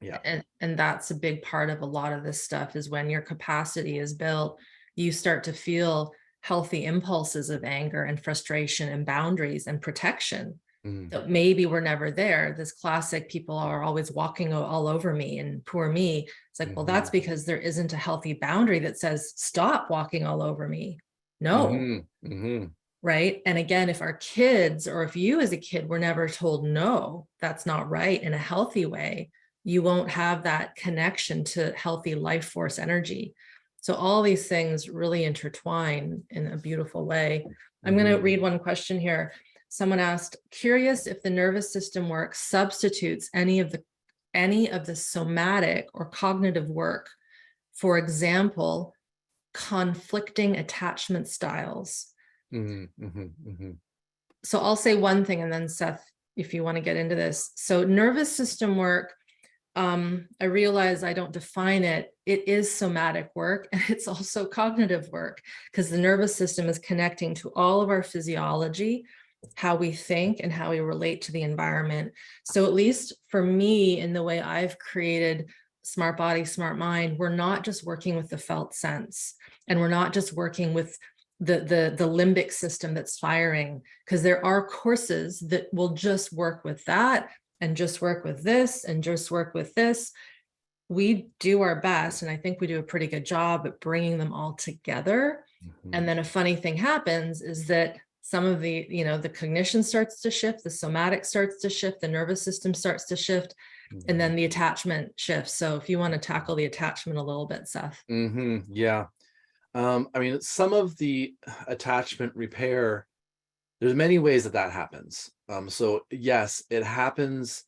S2: Yeah.
S1: And that's a big part of a lot of this stuff, is when your capacity is built, you start to feel healthy impulses of anger and frustration and boundaries and protection that maybe were never there. This classic, people are always walking all over me and poor me. It's like, well, that's because there isn't a healthy boundary that says, stop walking all over me. No. Right. And again, if our kids, or if you as a kid were never told, no, that's not right, in a healthy way, you won't have that connection to healthy life force energy. So all these things really intertwine in a beautiful way. I'm going to read one question here. Someone asked, curious if the nervous system work substitutes any of the somatic or cognitive work, for example, conflicting attachment styles. So I'll say one thing, and then Seth, if you want to get into this. So nervous system work, I realize I don't define it. It is somatic work, and it's also cognitive work, because the nervous system is connecting to all of our physiology, how we think, and how we relate to the environment. So at least for me, in the way I've created Smart Body, Smart Mind, we're not just working with the felt sense, and we're not just working with the limbic system that's firing, because there are courses that will just work with that, and just work with this, and just work with this. We do our best, and I think we do a pretty good job at bringing them all together. And then a funny thing happens is that some of the cognition starts to shift, the somatic starts to shift, the nervous system starts to shift, and then the attachment shifts. So if you want to tackle the attachment a little bit, Seth.
S2: Yeah. I mean, some of the attachment repair, there's many ways that happens. So yes, it happens,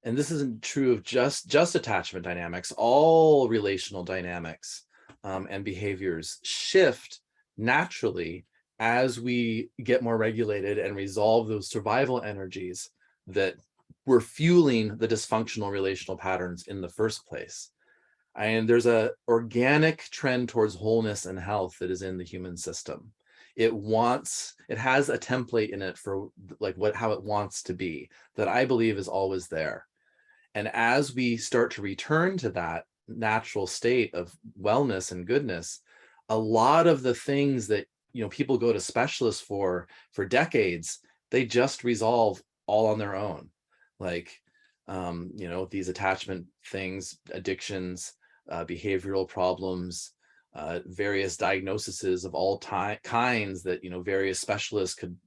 S2: and this isn't true of just attachment dynamics. All relational dynamics and behaviors shift naturally as we get more regulated and resolve those survival energies that were fueling the dysfunctional relational patterns in the first place. And there's a organic trend towards wholeness and health that is in the human system. It has a template in it for like how it wants to be, that I believe is always there. And as we start to return to that natural state of wellness and goodness, a lot of the things that people go to specialists for decades, they just resolve all on their own. Like these attachment things, addictions, behavioral problems, various diagnoses of all kinds that various specialists could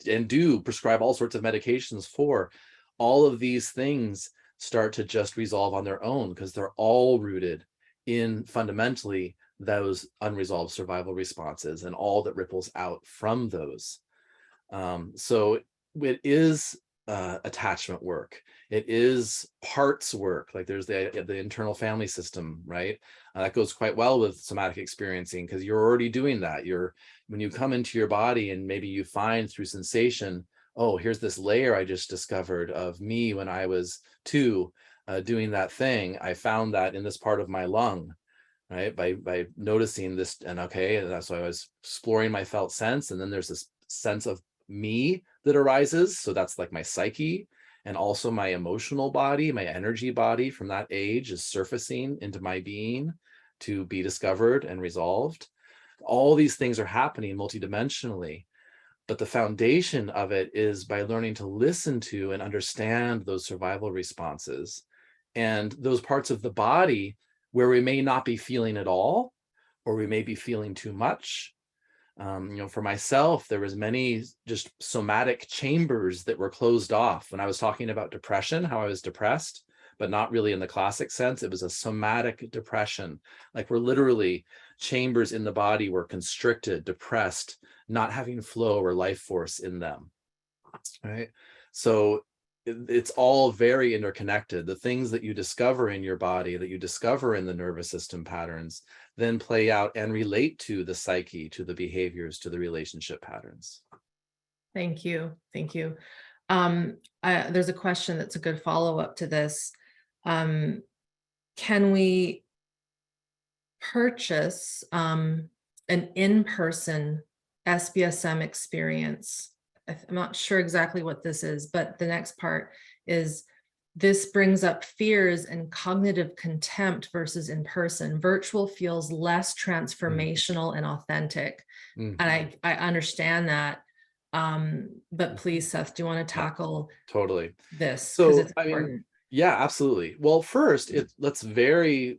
S2: and do prescribe all sorts of medications for. All of these things start to just resolve on their own, because they're all rooted in fundamentally those unresolved survival responses and all that ripples out from those. So it is attachment work. It is parts work. Like there's the internal family system, right? That goes quite well with somatic experiencing because you're already doing that. When you come into your body and maybe you find through sensation, oh, here's this layer I just discovered of me when I was 2, doing that thing. I found that in this part of my lung, right? By noticing this, and okay, and that's why I was exploring my felt sense. And then there's this sense of me that arises. So that's like my psyche, and also my emotional body, my energy body from that age is surfacing into my being to be discovered and resolved. All these things are happening multidimensionally, but the foundation of it is by learning to listen to and understand those survival responses and those parts of the body where we may not be feeling at all, or we may be feeling too much. For myself, there was many just somatic chambers that were closed off. When I was talking about depression, how I was depressed, but not really in the classic sense, it was a somatic depression. Like we're literally chambers in the body were constricted, depressed, not having flow or life force in them, right? So it's all very interconnected. The things that you discover in your body, that you discover in the nervous system patterns, then play out and relate to the psyche, to the behaviors, to the relationship patterns.
S1: Thank you. Thank you. There's a question that's a good follow-up to this. Can we purchase an in-person SBSM experience? I'm not sure exactly what this is, but the next part is this brings up fears and cognitive contempt versus in person. Virtual feels less transformational and authentic.
S2: Mhm.
S1: And I understand that. But please, Seth, do you want to tackle
S2: Totally.
S1: this? Because
S2: So,
S1: it's
S2: I mean,
S1: important.
S2: yeah, absolutely. Well, first, let's right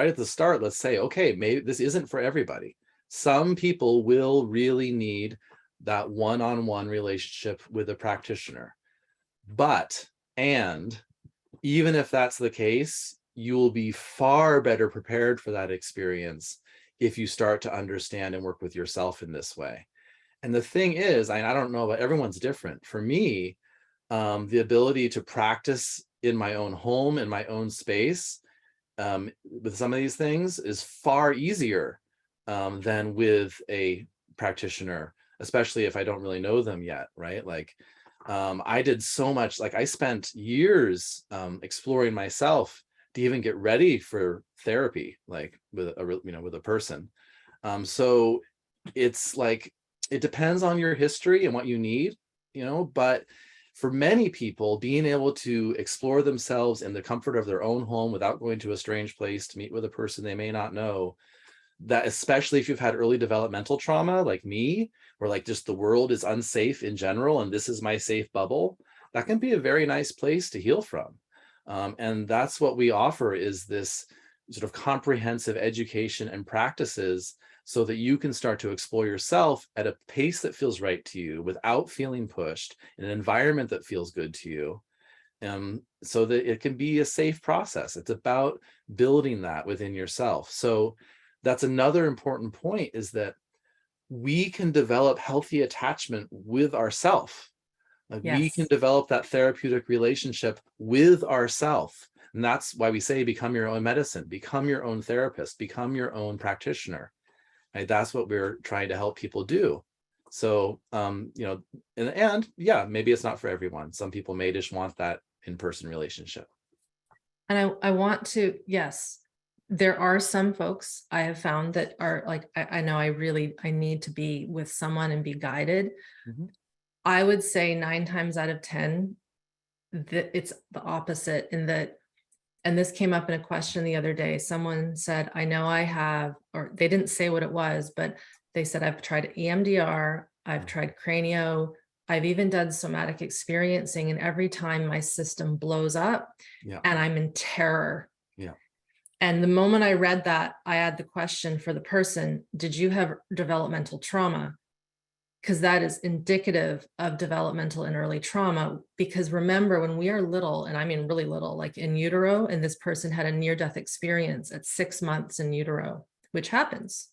S2: at the start, let's say, okay, maybe this isn't for everybody. Some people will really need that one-on-one relationship with a practitioner. And even if that's the case, you will be far better prepared for that experience if you start to understand and work with yourself in this way. And the thing is, I don't know, but everyone's different. For me, the ability to practice in my own home, in my own space, with some of these things is far easier than with a practitioner, especially if I don't really know them yet, right? Like I did so much, like I spent years exploring myself to even get ready for therapy, like with with a person. So it's like, it depends on your history and what you need, but for many people, being able to explore themselves in the comfort of their own home without going to a strange place to meet with a person they may not know, that especially if you've had early developmental trauma like me, where like just the world is unsafe in general and this is my safe bubble, that can be a very nice place to heal from. And that's what we offer, is this sort of comprehensive education and practices so that you can start to explore yourself at a pace that feels right to you without feeling pushed, in an environment that feels good to you, so that it can be a safe process. It's about building that within yourself. So that's another important point, is that we can develop healthy attachment with ourself. Like we can
S1: Yes.
S2: develop that therapeutic relationship with ourself. And that's why we say become your own medicine, become your own therapist, become your own practitioner. Right? That's what we're trying to help people do. So, and yeah, maybe it's not for everyone. Some people may just want that in-person relationship.
S1: And I want to, yes, there are some folks I have found that are like, I know I need to be with someone and be guided.
S2: Mhm.
S1: I would say 9 times out of 10, that it's the opposite in that, and this came up in a question the other day. Someone said, I know I have, or they didn't say what it was, but they said, I've tried EMDR, I've tried cranio, I've even done somatic experiencing, and every time my system blows up
S2: Yeah.
S1: and I'm in terror.
S2: Yeah.
S1: And the moment I read that, I had the question for the person, did you have developmental trauma? Because that is indicative of developmental and early trauma. Because remember, when we are little, and I mean really little, like in utero, and this person had a near-death experience at 6 months in utero, which happens.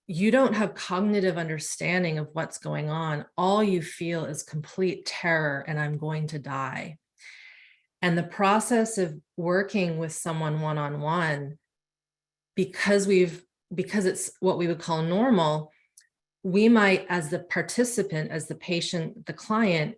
S1: you don't have cognitive understanding of what's going on. All you feel is complete terror and I'm going to die. And the process of working with someone one-on-one, because it's what we would call normal, we might, as the participant, as the patient, the client,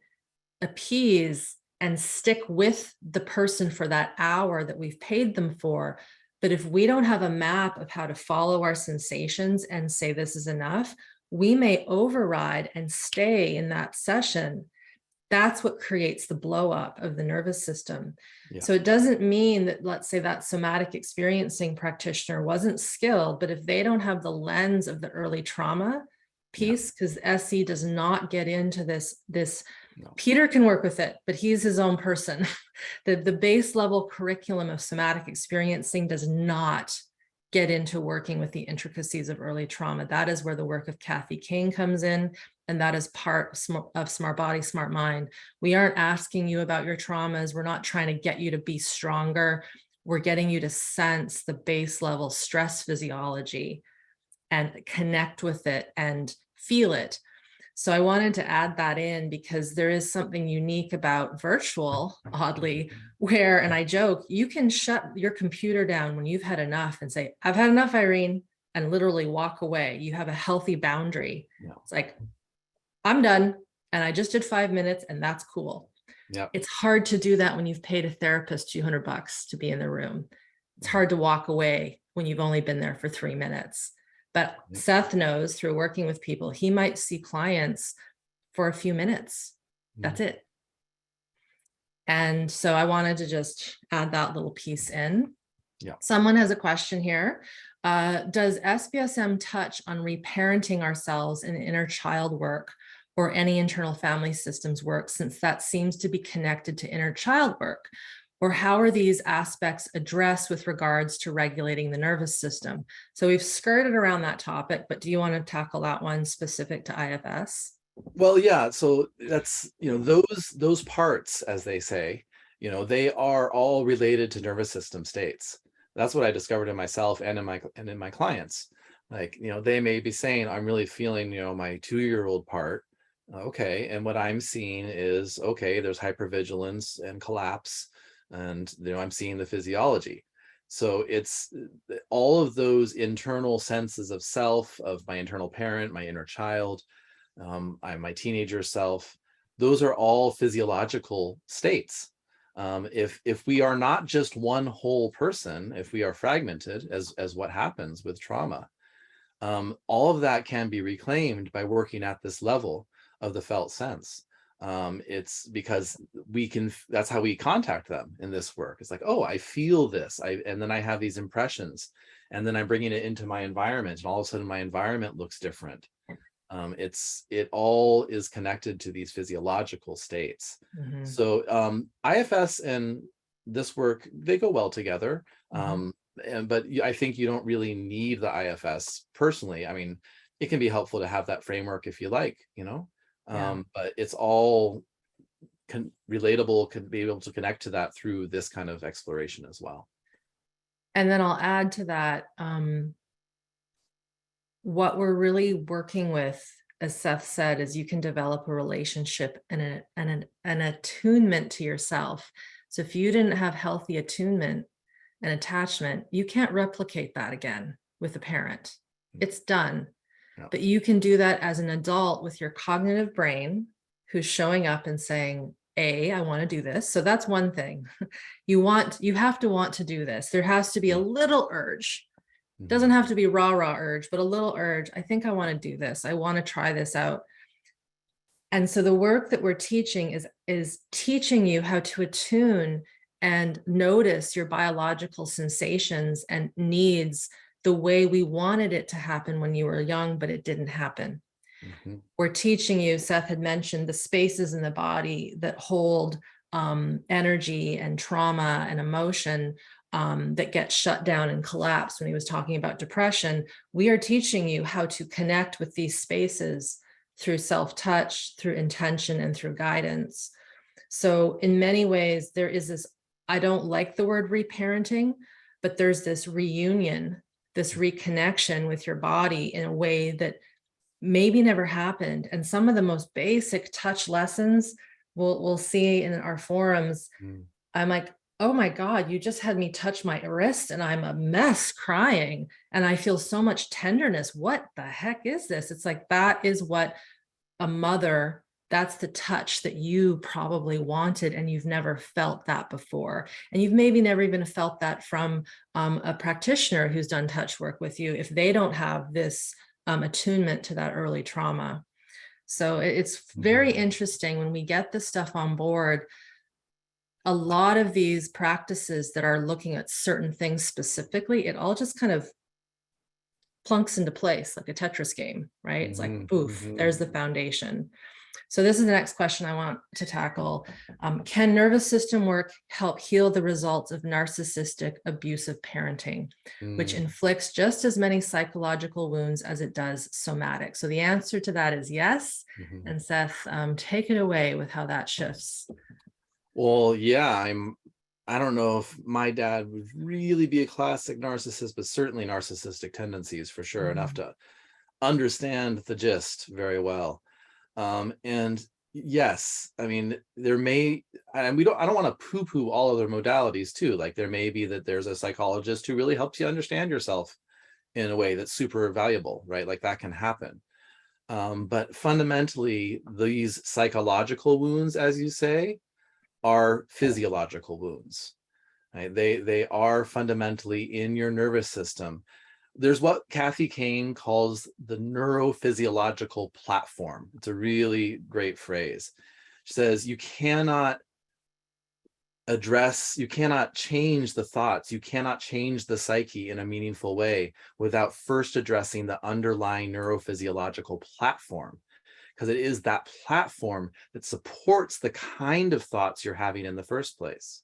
S1: appease and stick with the person for that hour that we've paid them for. But if we don't have a map of how to follow our sensations and say this is enough, we may override and stay in that session. That's what creates the blow up of the nervous system.
S2: Yeah.
S1: So it doesn't mean that, let's say, that somatic experiencing practitioner wasn't skilled, but if they don't have the lens of the early trauma piece, because SE does not get into this,
S2: No.
S1: Peter can work with it, but he's his own person. The base level curriculum of somatic experiencing does not get into working with the intricacies of early trauma. That is where the work of Kathy Kane comes in. And that is part of Smart Body, Smart Mind. We aren't asking you about your traumas. We're not trying to get you to be stronger. We're getting you to sense the base level stress physiology and connect with it and feel it. So I wanted to add that in because there is something unique about virtual, oddly, where, and I joke, you can shut your computer down when you've had enough and say, I've had enough, Irene, and literally walk away. You have a healthy boundary.
S2: Yeah.
S1: It's like, I'm done. And I just did 5 minutes and that's cool.
S2: Yeah.
S1: It's hard to do that when you've paid a therapist $200 to be in the room. It's hard to walk away when you've only been there for 3 minutes. But Seth knows through working with people, he might see clients for a few minutes. That's it. And so I wanted to just add that little piece in.
S2: Yeah.
S1: Someone has a question here. Does SBSM touch on reparenting ourselves in inner child work or any internal family systems work, since that seems to be connected to inner child work? Or how are these aspects addressed with regards to regulating the nervous system? So we've skirted around that topic, but do you want to tackle that one specific to IFS?
S2: Well, yeah. So that's, those parts, as they say, they are all related to nervous system states. That's what I discovered in myself and in my clients. Like, they may be saying, I'm really feeling, my 2-year-old part. Okay. And what I'm seeing is, okay, there's hypervigilance and collapse. And, I'm seeing the physiology. So it's all of those internal senses of self, of my internal parent, my inner child, my teenager self, those are all physiological states. If we are not just one whole person, if we are fragmented, as what happens with trauma, all of that can be reclaimed by working at this level of the felt sense. It's because that's how we contact them in this work. It's like, oh, I feel this, and then I have these impressions, and then I'm bringing it into my environment, and all of a sudden my environment looks different. It all is connected to these physiological states.
S1: Mm-hmm.
S2: So IFS and this work, they go well together. But I think you don't really need the IFS personally. I mean, it can be helpful to have that framework if you like, but it's all relatable, can be able to connect to that through this kind of exploration as well.
S1: And then I'll add to that, what we're really working with, as Seth said, is you can develop a relationship and an attunement to yourself. So if you didn't have healthy attunement and attachment, you can't replicate that again with a parent. It's done. Yeah. But you can do that as an adult with your cognitive brain who's showing up and saying, I want to do this. So that's one thing. You have to want to do this. There has to be a little urge. Doesn't have to be raw urge, but a little urge. I think I want to do this. I want to try this out. And so the work that we're teaching is teaching you how to attune and notice your biological sensations and needs the way we wanted it to happen when you were young, but it didn't happen. We're teaching you, Seth had mentioned, the spaces in the body that hold energy and trauma and emotion that get shut down and collapsed when he was talking about depression. We are teaching you how to connect with these spaces through self-touch, through intention, and through guidance. So in many ways, there is this, I don't like the word reparenting, but there's this reunion this reconnection with your body in a way that maybe never happened. And some of the most basic touch lessons we'll see in our forums. I'm like, oh my God, you just had me touch my wrist and I'm a mess crying. And I feel so much tenderness. What the heck is this? It's like, that is what a mother, that's the touch that you probably wanted, and you've never felt that before. And you've maybe never even felt that from a practitioner who's done touch work with you, if they don't have this attunement to that early trauma. So it's very interesting when we get this stuff on board. A lot of these practices that are looking at certain things specifically, it all just kind of plunks into place like a Tetris game, right? It's like, poof, there's the foundation. So this is the next question I want to tackle. Can nervous system work help heal the results of narcissistic abusive parenting, which inflicts just as many psychological wounds as it does somatic? So the answer to that is yes. And Seth, take it away with how that shifts.
S2: Well, yeah, I don't know if my dad would really be a classic narcissist, but certainly narcissistic tendencies for sure, enough to understand the gist very well. And yes, I mean, there may, and I don't want to poo-poo all other modalities too. Like there may be that there's a psychologist who really helps you understand yourself in a way that's super valuable, right? Like that can happen. But fundamentally, these psychological wounds, as you say, are physiological wounds. Right? They are fundamentally in your nervous system. There's what Kathy Kane calls the neurophysiological platform. It's a really great phrase. She says you cannot change the thoughts, you cannot change the psyche in a meaningful way without first addressing the underlying neurophysiological platform, because it is that platform that supports the kind of thoughts you're having in the first place.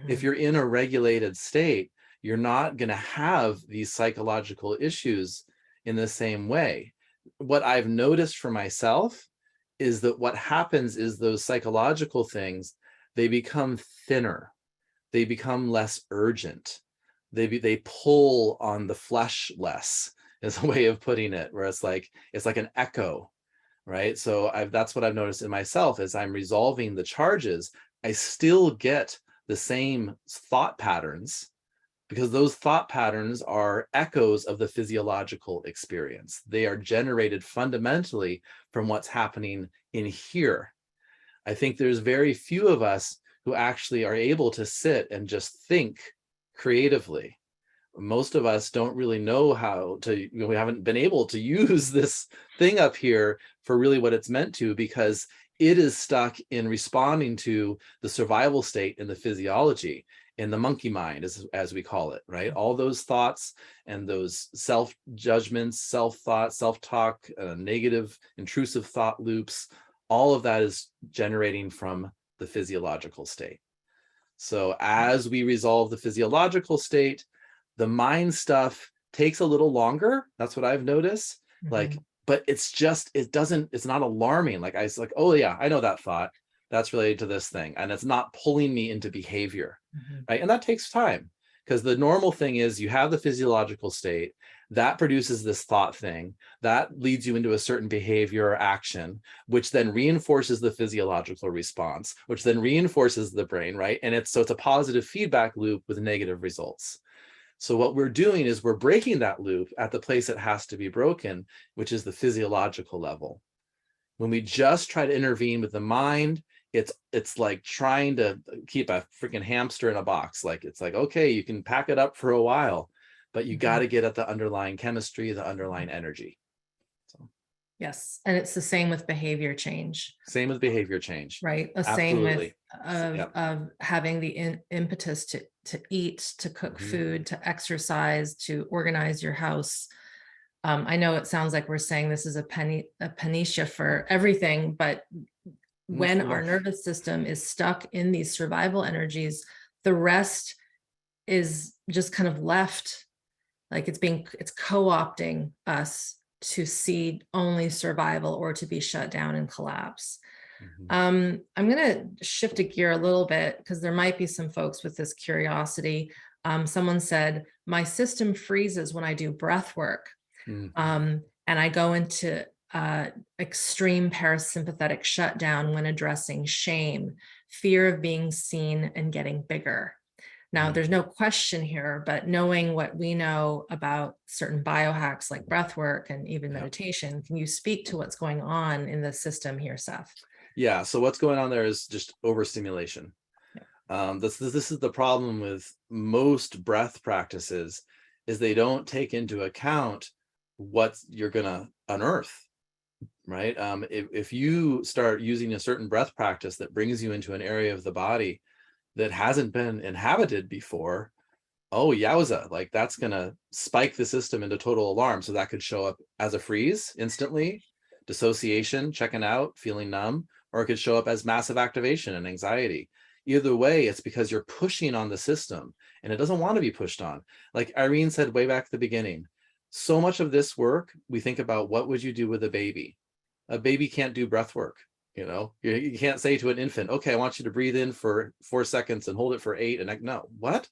S2: If you're in a regulated state, you're not going to have these psychological issues in the same way. What I've noticed for myself is that what happens is those psychological things, they become thinner. They become less urgent. They pull on the flesh less, is a way of putting it, where it's like an echo, right? So that's what I've noticed in myself. As I'm resolving the charges, I still get the same thought patterns, because those thought patterns are echoes of the physiological experience. They are generated fundamentally from what's happening in here. I think there's very few of us who actually are able to sit and just think creatively. Most of us don't really know how to, we haven't been able to use this thing up here for really what it's meant to, because it is stuck in responding to the survival state in the physiology, in the monkey mind, as we call it, right? All those thoughts and those self-judgments, self-thought, self-talk, negative, intrusive thought loops, all of that is generating from the physiological state. So as we resolve the physiological state, the mind stuff takes a little longer. That's what I've noticed. Like, but it's not alarming. Like I was like, oh yeah, I know that thought. That's related to this thing. And it's not pulling me into behavior, right? And that takes time, because the normal thing is you have the physiological state that produces this thought thing that leads you into a certain behavior or action, which then reinforces the physiological response, which then reinforces the brain, right? And it's a positive feedback loop with negative results. So what we're doing is we're breaking that loop at the place it has to be broken, which is the physiological level. When we just try to intervene with the mind, it's like trying to keep a freaking hamster in a box. Like, it's like, okay, you can pack it up for a while, but you got to get at the underlying chemistry, the underlying energy. So.
S1: Yes. And it's the same with behavior change.
S2: Same with behavior change.
S1: Right. The
S2: Absolutely.
S1: same with of having the impetus to eat, to cook food, to exercise, to organize your house. I know it sounds like we're saying this is a panacea for everything, but when our nervous system is stuck in these survival energies, the rest is just kind of left, like it's co-opting us to see only survival or to be shut down and collapse. I'm going to shift a gear a little bit, because there might be some folks with this curiosity. Someone said, my system freezes when I do breath work.
S2: Mm,
S1: And I go into extreme parasympathetic shutdown when addressing shame, fear of being seen and getting bigger. Now,
S2: mm.
S1: there's no question here, but knowing what we know about certain biohacks like breath work and even
S2: Yeah.
S1: meditation, can you speak to what's going on in the system here, Seth?
S2: Yeah. So what's going on there is just overstimulation.
S1: Yeah.
S2: This is the problem with most breath practices, is they don't take into account what you're gonna unearth, right? If you start using a certain breath practice that brings you into an area of the body that hasn't been inhabited before, oh yowza, like that's gonna spike the system into total alarm. So that could show up as a freeze instantly, dissociation, checking out, feeling numb, or it could show up as massive activation and anxiety. Either way, it's because you're pushing on the system and it doesn't want to be pushed on. Like Irene said way back at the beginning, so much of this work, we think about what would you do with a baby? A baby can't do breath work. You can't say to an infant, okay, I want you to breathe in for 4 seconds and hold it for 8. And no, what?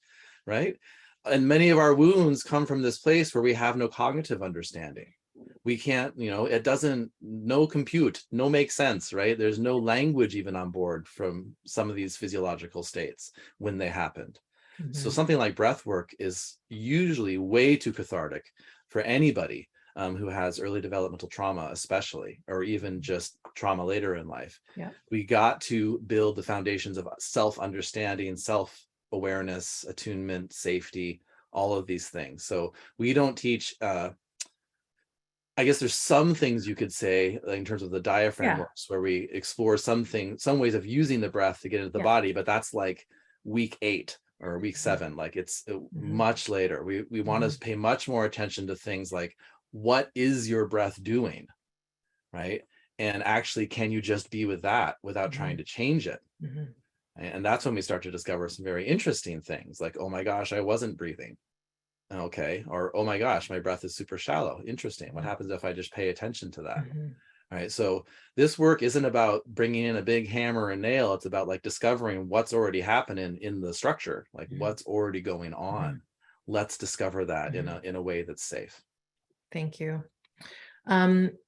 S2: Right? And many of our wounds come from this place where we have no cognitive understanding. We can't, it doesn't, no compute, no make sense, right? There's no language even on board from some of these physiological states when they happened. So
S1: Mhm.
S2: something like breath work is usually way too cathartic for anybody who has early developmental trauma, especially, or even just trauma later in life.
S1: Yeah.
S2: We got to build the foundations of self-understanding, self-awareness, attunement, safety, all of these things. So we don't teach, I guess there's some things you could say in terms of the diaphragm
S1: Yeah.
S2: works where we explore some ways of using the breath to get into the
S1: Yeah.
S2: body, but that's like week 8 or week
S1: Mhm.
S2: 7. Like it's
S1: Mhm.
S2: much later. We want
S1: Mhm.
S2: to pay much more attention to things like, what is your breath doing, right? And actually, can you just be with that without trying
S1: Mhm.
S2: to change it?
S1: Mhm.
S2: And that's when we start to discover some very interesting things like, oh my gosh, I wasn't breathing. Okay. Or, oh my gosh, my breath is super shallow. Interesting. What happens if I just pay attention to that?
S1: Mhm.
S2: All right. So this work isn't about bringing in a big hammer and nail. It's about like discovering what's already happening in the structure, like
S1: Mhm.
S2: what's already going on.
S1: Mhm.
S2: Let's discover that in
S1: Mhm.
S2: a way that's safe.
S1: Thank you.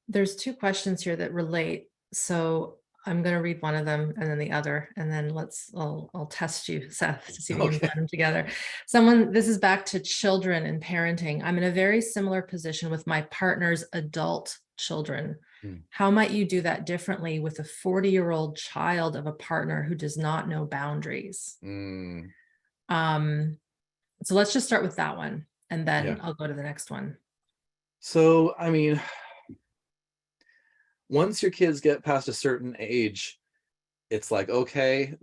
S1: There's two questions here that relate. So I'm going to read one of them and then the other, and then I'll test you, Seth, to see if you can
S2: Okay.
S1: blend them together. This is back to children and parenting. I'm in a very similar position with my partner's adult children.
S2: Hmm.
S1: How might you do that differently with a 40-year-old child of a partner who does not know boundaries?
S2: Mm,
S1: Um, so let's just start with that one, and
S2: yeah.
S1: then I'll go to the next one.
S2: So, I mean, once your kids get past a certain age, it's like, okay,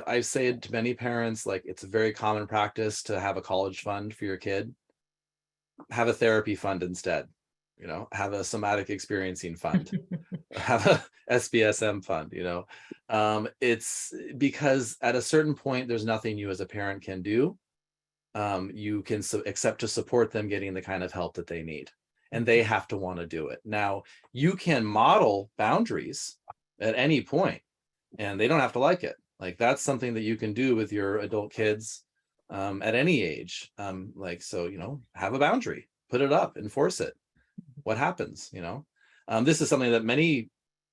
S2: I say it to many parents, like it's a very common practice to have a college fund for your kid. Have a therapy fund instead, have a somatic experiencing fund, have a SBSM fund, it's because at a certain point, there's nothing you as a parent can do. You can accept to support them getting the kind of help that they need. And they have to want to do it. Now, you can model boundaries at any point, and they don't have to like it. Like that's something that you can do with your adult kids at any age. Have a boundary, put it up, enforce it. What happens? This is something that many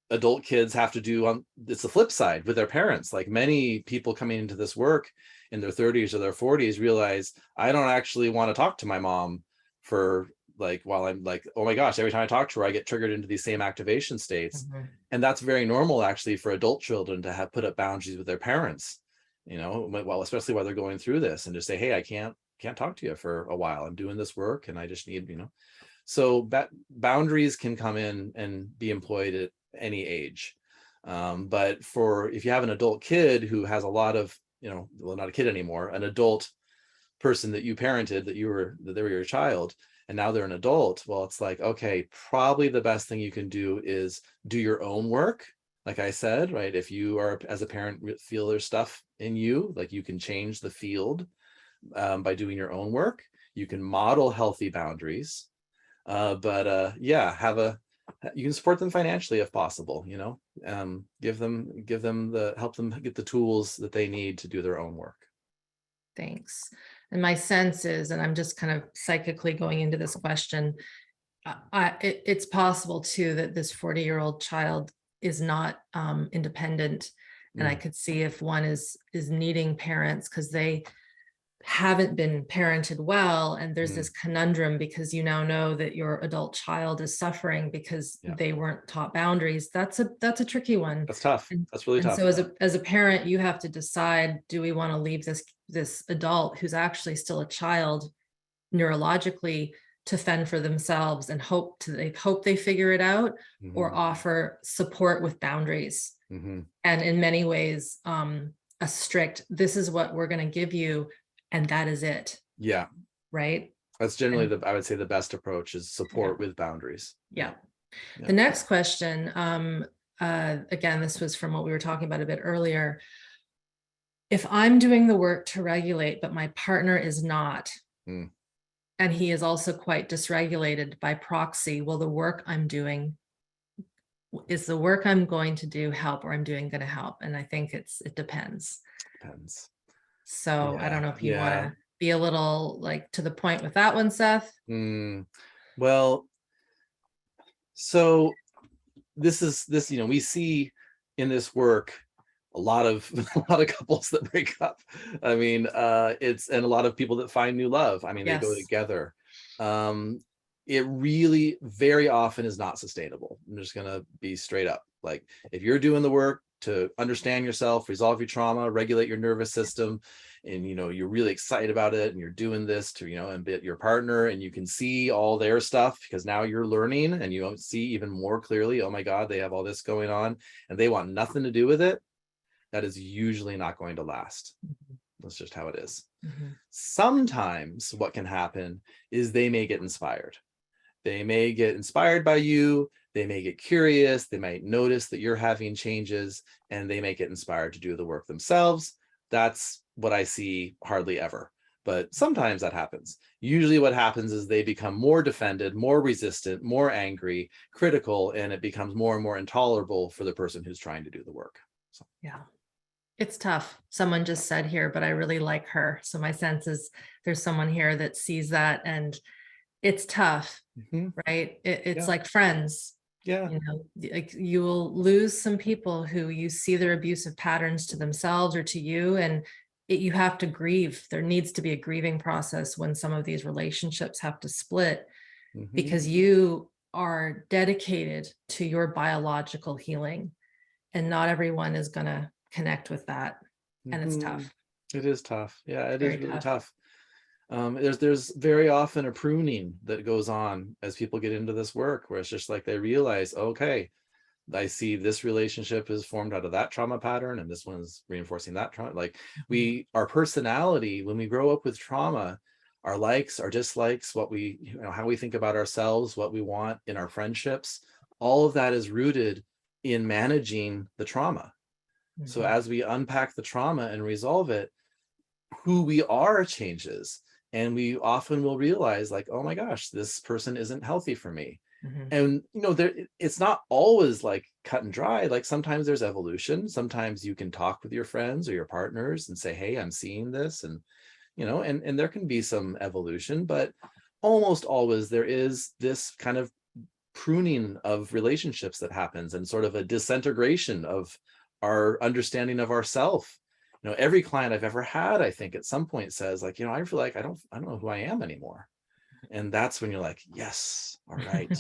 S2: adult kids have to do on, it's the flip side with their parents. Like many people coming into this work in their 30s or their 40s realize, I don't actually want to talk to my mom for like, while I'm like, oh my gosh, every time I talk to her, I get triggered into these same activation states.
S1: Mhm.
S2: And that's very normal actually for adult children to have put up boundaries with their parents, well, especially while they're going through this, and just say, hey, I can't talk to you for a while. I'm doing this work and I just need, so boundaries can come in and be employed at any age. But if you have an adult kid who has a lot of, well, not a kid anymore, an adult person that you parented, that they were your child, and now they're an adult, well, it's like, okay, probably the best thing you can do is do your own work. Like I said, right? If you are, as a parent, feel there's stuff in you, like you can change the field by doing your own work. You can model healthy boundaries. Yeah, you can support them financially if possible, help them get the tools that they need to do their own work.
S1: Thanks. And my sense is, and I'm just kind of psychically going into this question, it's possible too that this 40-year-old child is not independent. And I
S2: Mm,
S1: could see if one is needing parents because they haven't been parented well, and there's
S2: mm,
S1: this conundrum because you now know that your adult child is suffering because
S2: yeah,
S1: they weren't taught boundaries. That's a tricky one.
S2: that's tough.
S1: and
S2: That's really
S1: and so
S2: tough.
S1: as a parent, you have to decide, do we want to leave this adult who's actually still a child neurologically to fend for themselves and hope they figure it out, or
S2: Hmm.
S1: offer support with boundaries,
S2: Hmm.
S1: and in many ways a strict, this is what we're going to give you and that is it,
S2: Yeah,
S1: right?
S2: that's generally
S1: And
S2: I would say the best approach is
S1: yeah,
S2: support with boundaries. Yeah,
S1: yeah.
S2: yeah.
S1: The next question, again, this was from what we were talking about a bit earlier. If I'm doing the work to regulate but my partner is not,
S2: Mm.
S1: and he is also quite dysregulated by proxy, will the work I'm doing, is the work I'm going to do help, or I'm doing going to help? And I think it depends.
S2: Depends.
S1: So I don't
S2: Yeah,
S1: know if you want
S2: yeah.
S1: to be a little like to the point with that one, Seth.
S2: Mm. Well, so this, we see in this work a lot of a lot of couples that break up. I mean, it's and a lot of people that find new love. I mean, they go
S1: Yes.
S2: together. Um, it really very often is not sustainable. I'm just gonna be straight up. Like, if you're doing the work to understand yourself, resolve your trauma, regulate your nervous system, and you're really excited about it, and you're doing this to embed your partner, and you can see all their stuff because now you're learning, and you see even more clearly, oh my God, they have all this going on, and they want nothing to do with it. That is usually not going to last. That's just how it is.
S1: Mhm.
S2: Sometimes what can happen is they may get inspired. They may get inspired by you. They may get curious. They might notice that you're having changes, and they may get inspired to do the work themselves. That's what I see hardly ever. But sometimes that happens. Usually what happens is they become more defended, more resistant, more angry, critical, and it becomes more and more intolerable for the person who's trying to do the work. So,
S1: Yeah. It's tough. Someone just said here, but I really like her. So my sense is there's someone here that sees that, and it's tough,
S2: mhm,
S1: right? It's
S2: yeah,
S1: like friends,
S2: yeah.
S1: like you will lose some people who you see their abusive patterns to themselves or to you, and you have to grieve. There needs to be a grieving process when some of these relationships have to split,
S2: Mhm,
S1: because you are dedicated to your biological healing, and not everyone is going to connect with that. And it's
S2: mhm.
S1: tough,
S2: It is tough. Yeah, it is
S1: very
S2: really
S1: tough.
S2: tough. There's very often a pruning that goes on as people get into this work, where it's just like they realize, okay, I see this relationship is formed out of that trauma pattern, and this one's reinforcing that trauma. Like,
S1: Mhm.
S2: our personality, when we grow up with trauma, our likes, our dislikes, what we, how we think about ourselves, what we want in our friendships, all of that is rooted in managing the trauma. So
S1: Mhm.
S2: as we unpack the trauma and resolve it, who we are changes. And we often will realize, like, oh my gosh, this person isn't healthy for me.
S1: Mhm.
S2: And it's not always like cut and dry. Like, sometimes there's evolution. Sometimes you can talk with your friends or your partners and say, hey, I'm seeing this. And and there can be some evolution, but almost always there is this kind of pruning of relationships that happens, and sort of a disintegration of our understanding of ourself. Every client I've ever had, I think at some point says, like, I feel like I don't know who I am anymore. And that's when you're like, yes, all right,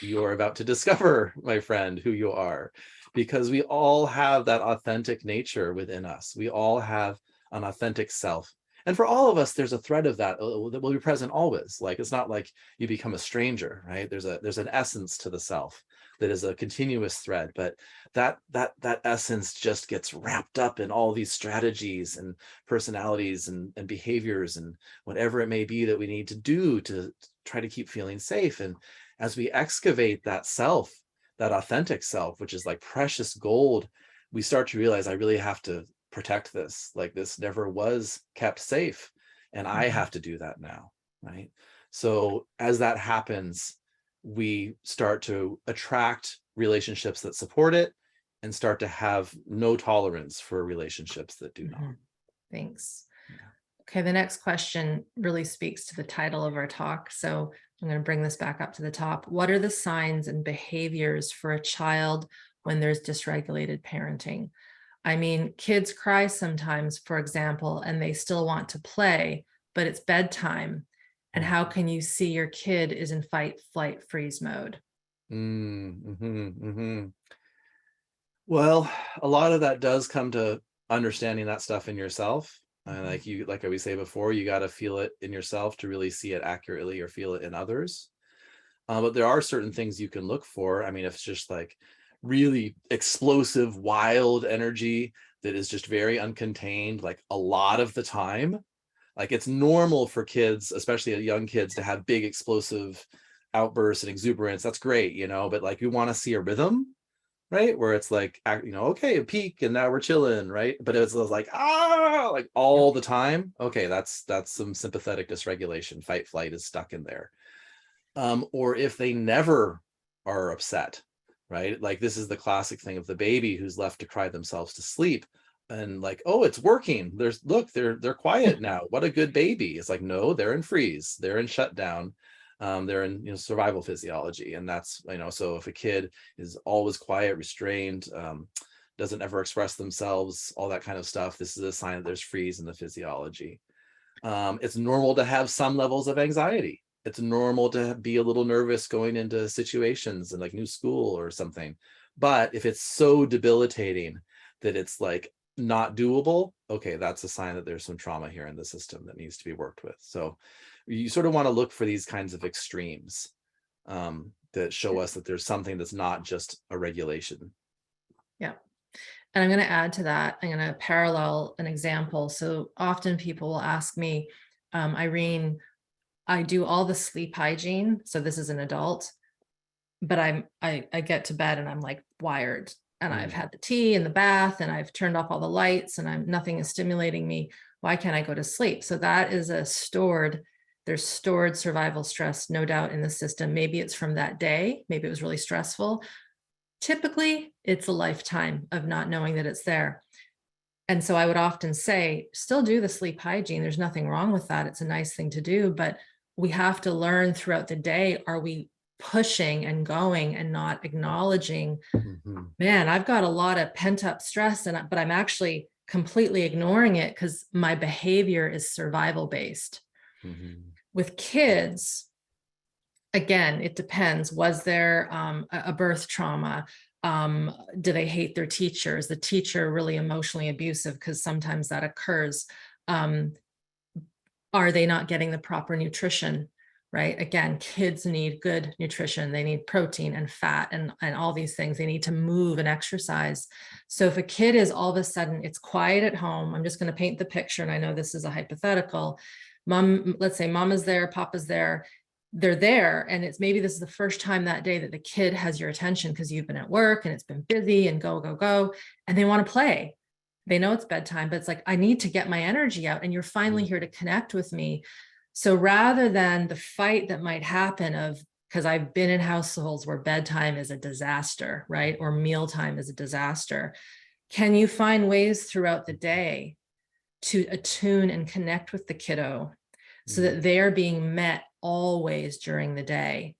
S2: you are about to discover, my friend, who you are, because we all have that authentic nature within us. We all have an authentic self. And for all of us, there's a thread of that that will be present always. Like, it's not like you become a stranger, right? There's an essence to the self that is a continuous thread, but that essence just gets wrapped up in all these strategies and personalities and behaviors and whatever it may be that we need to do to try to keep feeling safe. And as we excavate that self, that authentic self, which is like precious gold, we start to realize, I really have to protect this. Like, this never was kept safe, and I
S1: Mhm.
S2: have to do that now, right? So as that happens, we start to attract relationships that support it, and start to have no tolerance for relationships that do not.
S1: Mhm. Thanks.
S2: Yeah.
S1: Okay, the next question really speaks to the title of our talk. So I'm going to bring this back up to the top. What are the signs and behaviors for a child when there's dysregulated parenting? I mean, kids cry sometimes, for example, and they still want to play, but it's bedtime. And how can you see your kid is in fight, flight, freeze mode?
S2: Well, a lot of that does come to understanding that stuff in yourself. And like I always say before, you got to feel it in yourself to really see it accurately or feel it in others. But there are certain things you can look for. I mean, if it's just like really explosive, wild energy that is just very uncontained, like a lot of the time, like it's normal for kids, especially young kids, to have big explosive outbursts and exuberance. That's great, but like we want to see a rhythm, right? Where it's like, okay, a peak and now we're chilling, right? But it's like, like
S1: Yeah.
S2: all the time. Okay, that's some sympathetic dysregulation. Fight, flight is stuck in there. Or if they never are upset, right? Like this is the classic thing of the baby who's left to cry themselves to sleep. And like, oh, it's working. They're quiet now. What a good baby. It's like, no, they're in freeze. They're in shutdown. They're in survival physiology. And that's, so if a kid is always quiet, restrained, doesn't ever express themselves, all that kind of stuff, this is a sign that there's freeze in the physiology. It's normal to have some levels of anxiety. It's normal to be a little nervous going into situations in like new school or something. But if it's so debilitating that it's like not doable, okay, that's a sign that there's some trauma here in the system that needs to be worked with. So you sort of want to look for these kinds of extremes that show us that there's something that's not just a regulation.
S1: Yeah. And I'm going to add to that, I'm going to parallel an example. So often people will ask me, Irene, I do all the sleep hygiene. So this is an adult, but I get to bed and I'm like wired, and I've had the tea and the bath and I've turned off all the lights and nothing is stimulating me. Why can't I go to sleep? So that is there's stored survival stress, no doubt, in the system. Maybe it's from that day. Maybe it was really stressful. Typically, it's a lifetime of not knowing that it's there. And so I would often say, still do the sleep hygiene. There's nothing wrong with that. It's a nice thing to do, but we have to learn throughout the day, are we pushing and going and not acknowledging, man, I've got a lot of pent up stress, but I'm actually completely ignoring it because my behavior is survival based. With kids, again, it depends. Was there a birth trauma? Do they hate their teacher? Is the teacher really emotionally abusive? Because sometimes that occurs. Are they not getting the proper nutrition? Right? Again, kids need good nutrition. They need protein and fat and all these things. They need to move and exercise. So if a kid is all of a sudden, it's quiet at home, I'm just going to paint the picture. And I know this is a hypothetical. Let's say mama's there, papa's there, they're there. And it's maybe this is the first time that day that the kid has your attention because you've been at work and it's been busy and go, go, go. And they want to play. They know it's bedtime, but it's like, I need to get my energy out. And you're finally here to connect with me. So rather than the fight that might happen because I've been in households where bedtime is a disaster, right? Or mealtime is a disaster. Can you find ways throughout the day to attune and connect with the kiddo so that they're being met always during the day,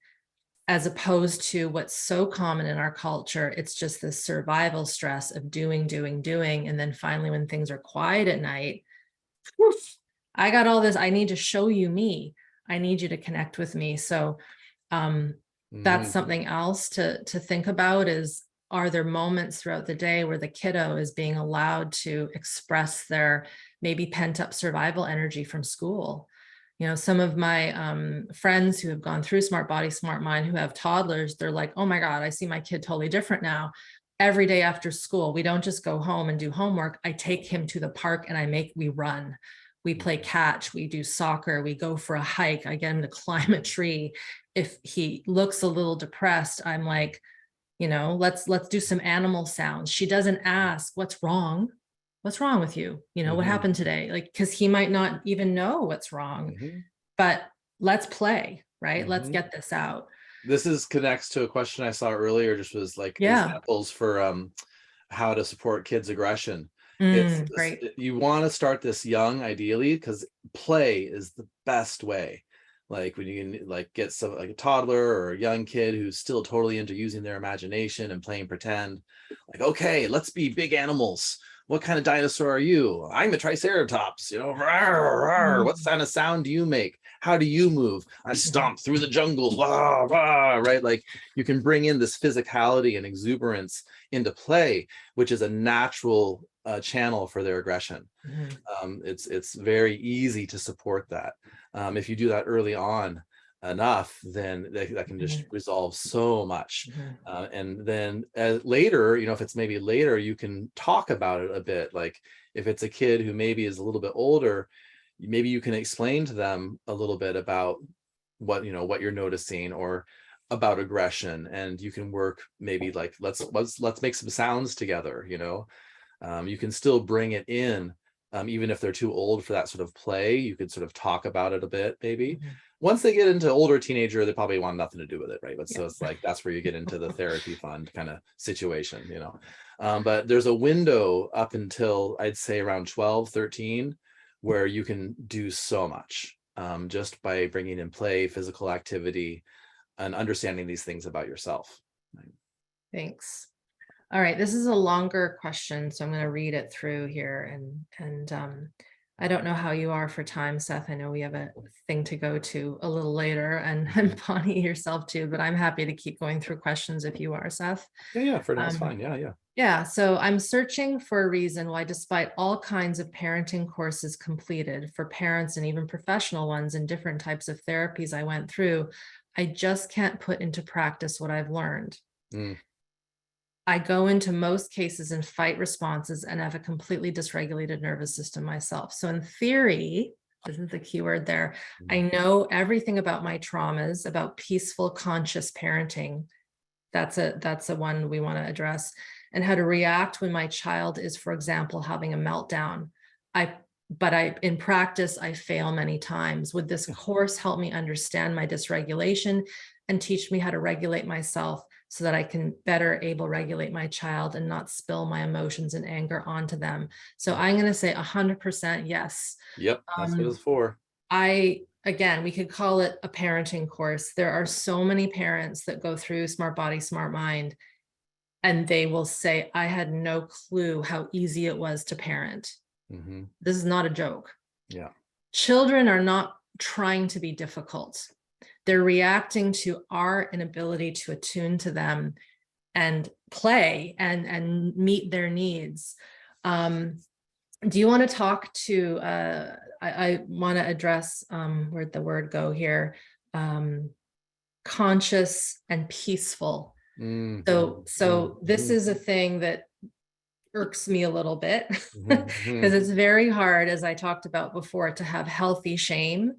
S1: as opposed to what's so common in our culture? It's just this survival stress of doing, doing, doing. And then finally, when things are quiet at night, woof, I got all this. I need to show you me. I need you to connect with me. So that's something else to think about is, are there moments throughout the day where the kiddo is being allowed to express their maybe pent up survival energy from school? Some of my friends who have gone through Smart Body, Smart Mind, who have toddlers, they're like, oh my God, I see my kid totally different now. Every day after school, we don't just go home and do homework. I take him to the park and we run. We play catch, we do soccer, we go for a hike. I get him to climb a tree. If he looks a little depressed, I'm like, let's do some animal sounds. She doesn't ask, what's wrong? What's wrong with you? What happened today? Like, because he might not even know what's wrong, but let's play, right? Let's get this out.
S2: This connects to a question I saw earlier, just was like
S1: Yeah.
S2: examples for how to support kids' aggression.
S1: Great.
S2: You want to start this young, ideally, because play is the best way. Like when you can like get some like a toddler or a young kid who's still totally into using their imagination and playing pretend. Like, okay, let's be big animals. What kind of dinosaur are you? I'm a triceratops, you know. Rawr, rawr. What kind of sound do you make? How do you move? I stomp through the jungle. Rah, rah, right? Like you can bring in this physicality and exuberance into play, which is a natural channel for their aggression. It's very easy to support that. If you do that early on enough, then that can just resolve so much. And then later, you know, if it's maybe later, you can talk about it a bit. Like if it's a kid who maybe is a little bit older, maybe you can explain to them a little bit about what, you know, what you're noticing, or about aggression, and you can work maybe like let's make some sounds together, you know. You can still bring it in, even if they're too old for that sort of play. You could sort of talk about it a bit, maybe. Once they get into older teenager, they probably want nothing to do with it, right? But so it's like that's where you get into the therapy fund kind of situation, you know. But there's a window up until I'd say around 12, 13, where you can do so much, just by bringing in play, physical activity, and understanding these things about yourself. Right?
S1: Thanks. All right, this is a longer question, so I'm going to read it through here. And I don't know how you are for time, Seth. I know we have a thing to go to a little later, and Bonnie yourself too, but I'm happy to keep going through questions if you are, Seth.
S2: Yeah, for now it's fine. Yeah.
S1: Yeah, so I'm searching for a reason why, despite all kinds of parenting courses completed for parents and even professional ones and different types of therapies I went through, I just can't put into practice what I've learned. I go into most cases in fight responses and have a completely dysregulated nervous system myself. So in theory, this is the key word there, I know everything about my traumas, about peaceful, conscious parenting. That's a one we want to address, and how to react when my child is, for example, having a meltdown. But in practice, I fail many times. Would this course help me understand my dysregulation and teach me how to regulate myself so that I can better able regulate my child and not spill my emotions and anger onto them? So I'm going to say 100% yes.
S2: Yep, that's what it's for.
S1: Again, we could call it a parenting course. There are so many parents that go through Smart Body, Smart Mind, and they will say, I had no clue how easy it was to parent. This is not a joke.
S2: Yeah.
S1: Children are not trying to be difficult. They're reacting to our inability to attune to them and play and meet their needs. Do you want to talk to, I want to address, where'd the word go here? Conscious and peaceful. So this is a thing that irks me a little bit because it's very hard, as I talked about before, to have healthy shame.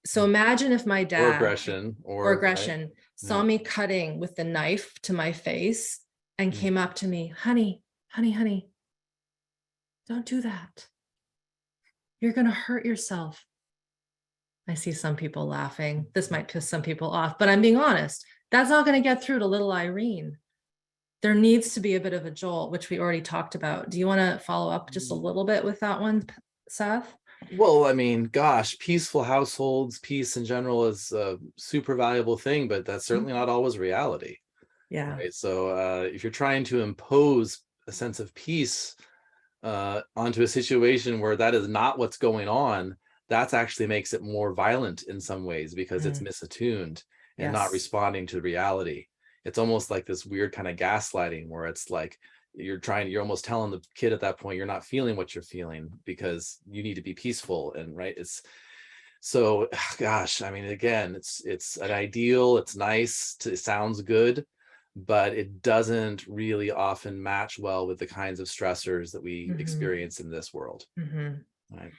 S1: So imagine if my dad
S2: or aggression
S1: right, saw me cutting with the knife to my face and came up to me, honey, don't do that. You're going to hurt yourself. I see some people laughing. This might piss some people off, but I'm being honest. That's not going to get through to little Irene. There needs to be a bit of a jolt, which we already talked about. Do you want to follow up just a little bit with that one, Seth?
S2: Well, I mean, gosh, peaceful households, peace in general is a super valuable thing, but that's certainly not always reality.
S1: Yeah.
S2: Right? So if you're trying to impose a sense of peace onto a situation where that is not what's going on, that actually makes it more violent in some ways, because it's misattuned and not responding to reality. It's almost like this weird kind of gaslighting where it's like you're almost telling the kid at that point you're not feeling what you're feeling because you need to be peaceful. And right, it's so, gosh, I mean, again, it's an ideal, it's nice, it sounds good, but it doesn't really often match well with the kinds of stressors that we experience in this world. Right?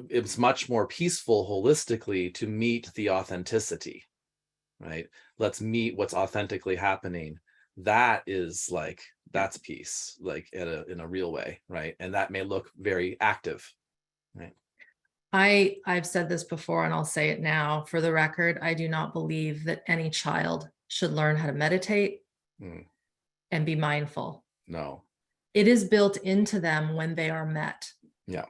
S2: It's much more peaceful holistically to meet the authenticity, right? Let's meet what's authentically happening. That is like, that's peace, like in a real way, right? And that may look very active, right?
S1: I've said this before and I'll say it now for the record. I do not believe that any child should learn how to meditate and be mindful.
S2: No.
S1: it is built into them when they are met.
S2: Yeah.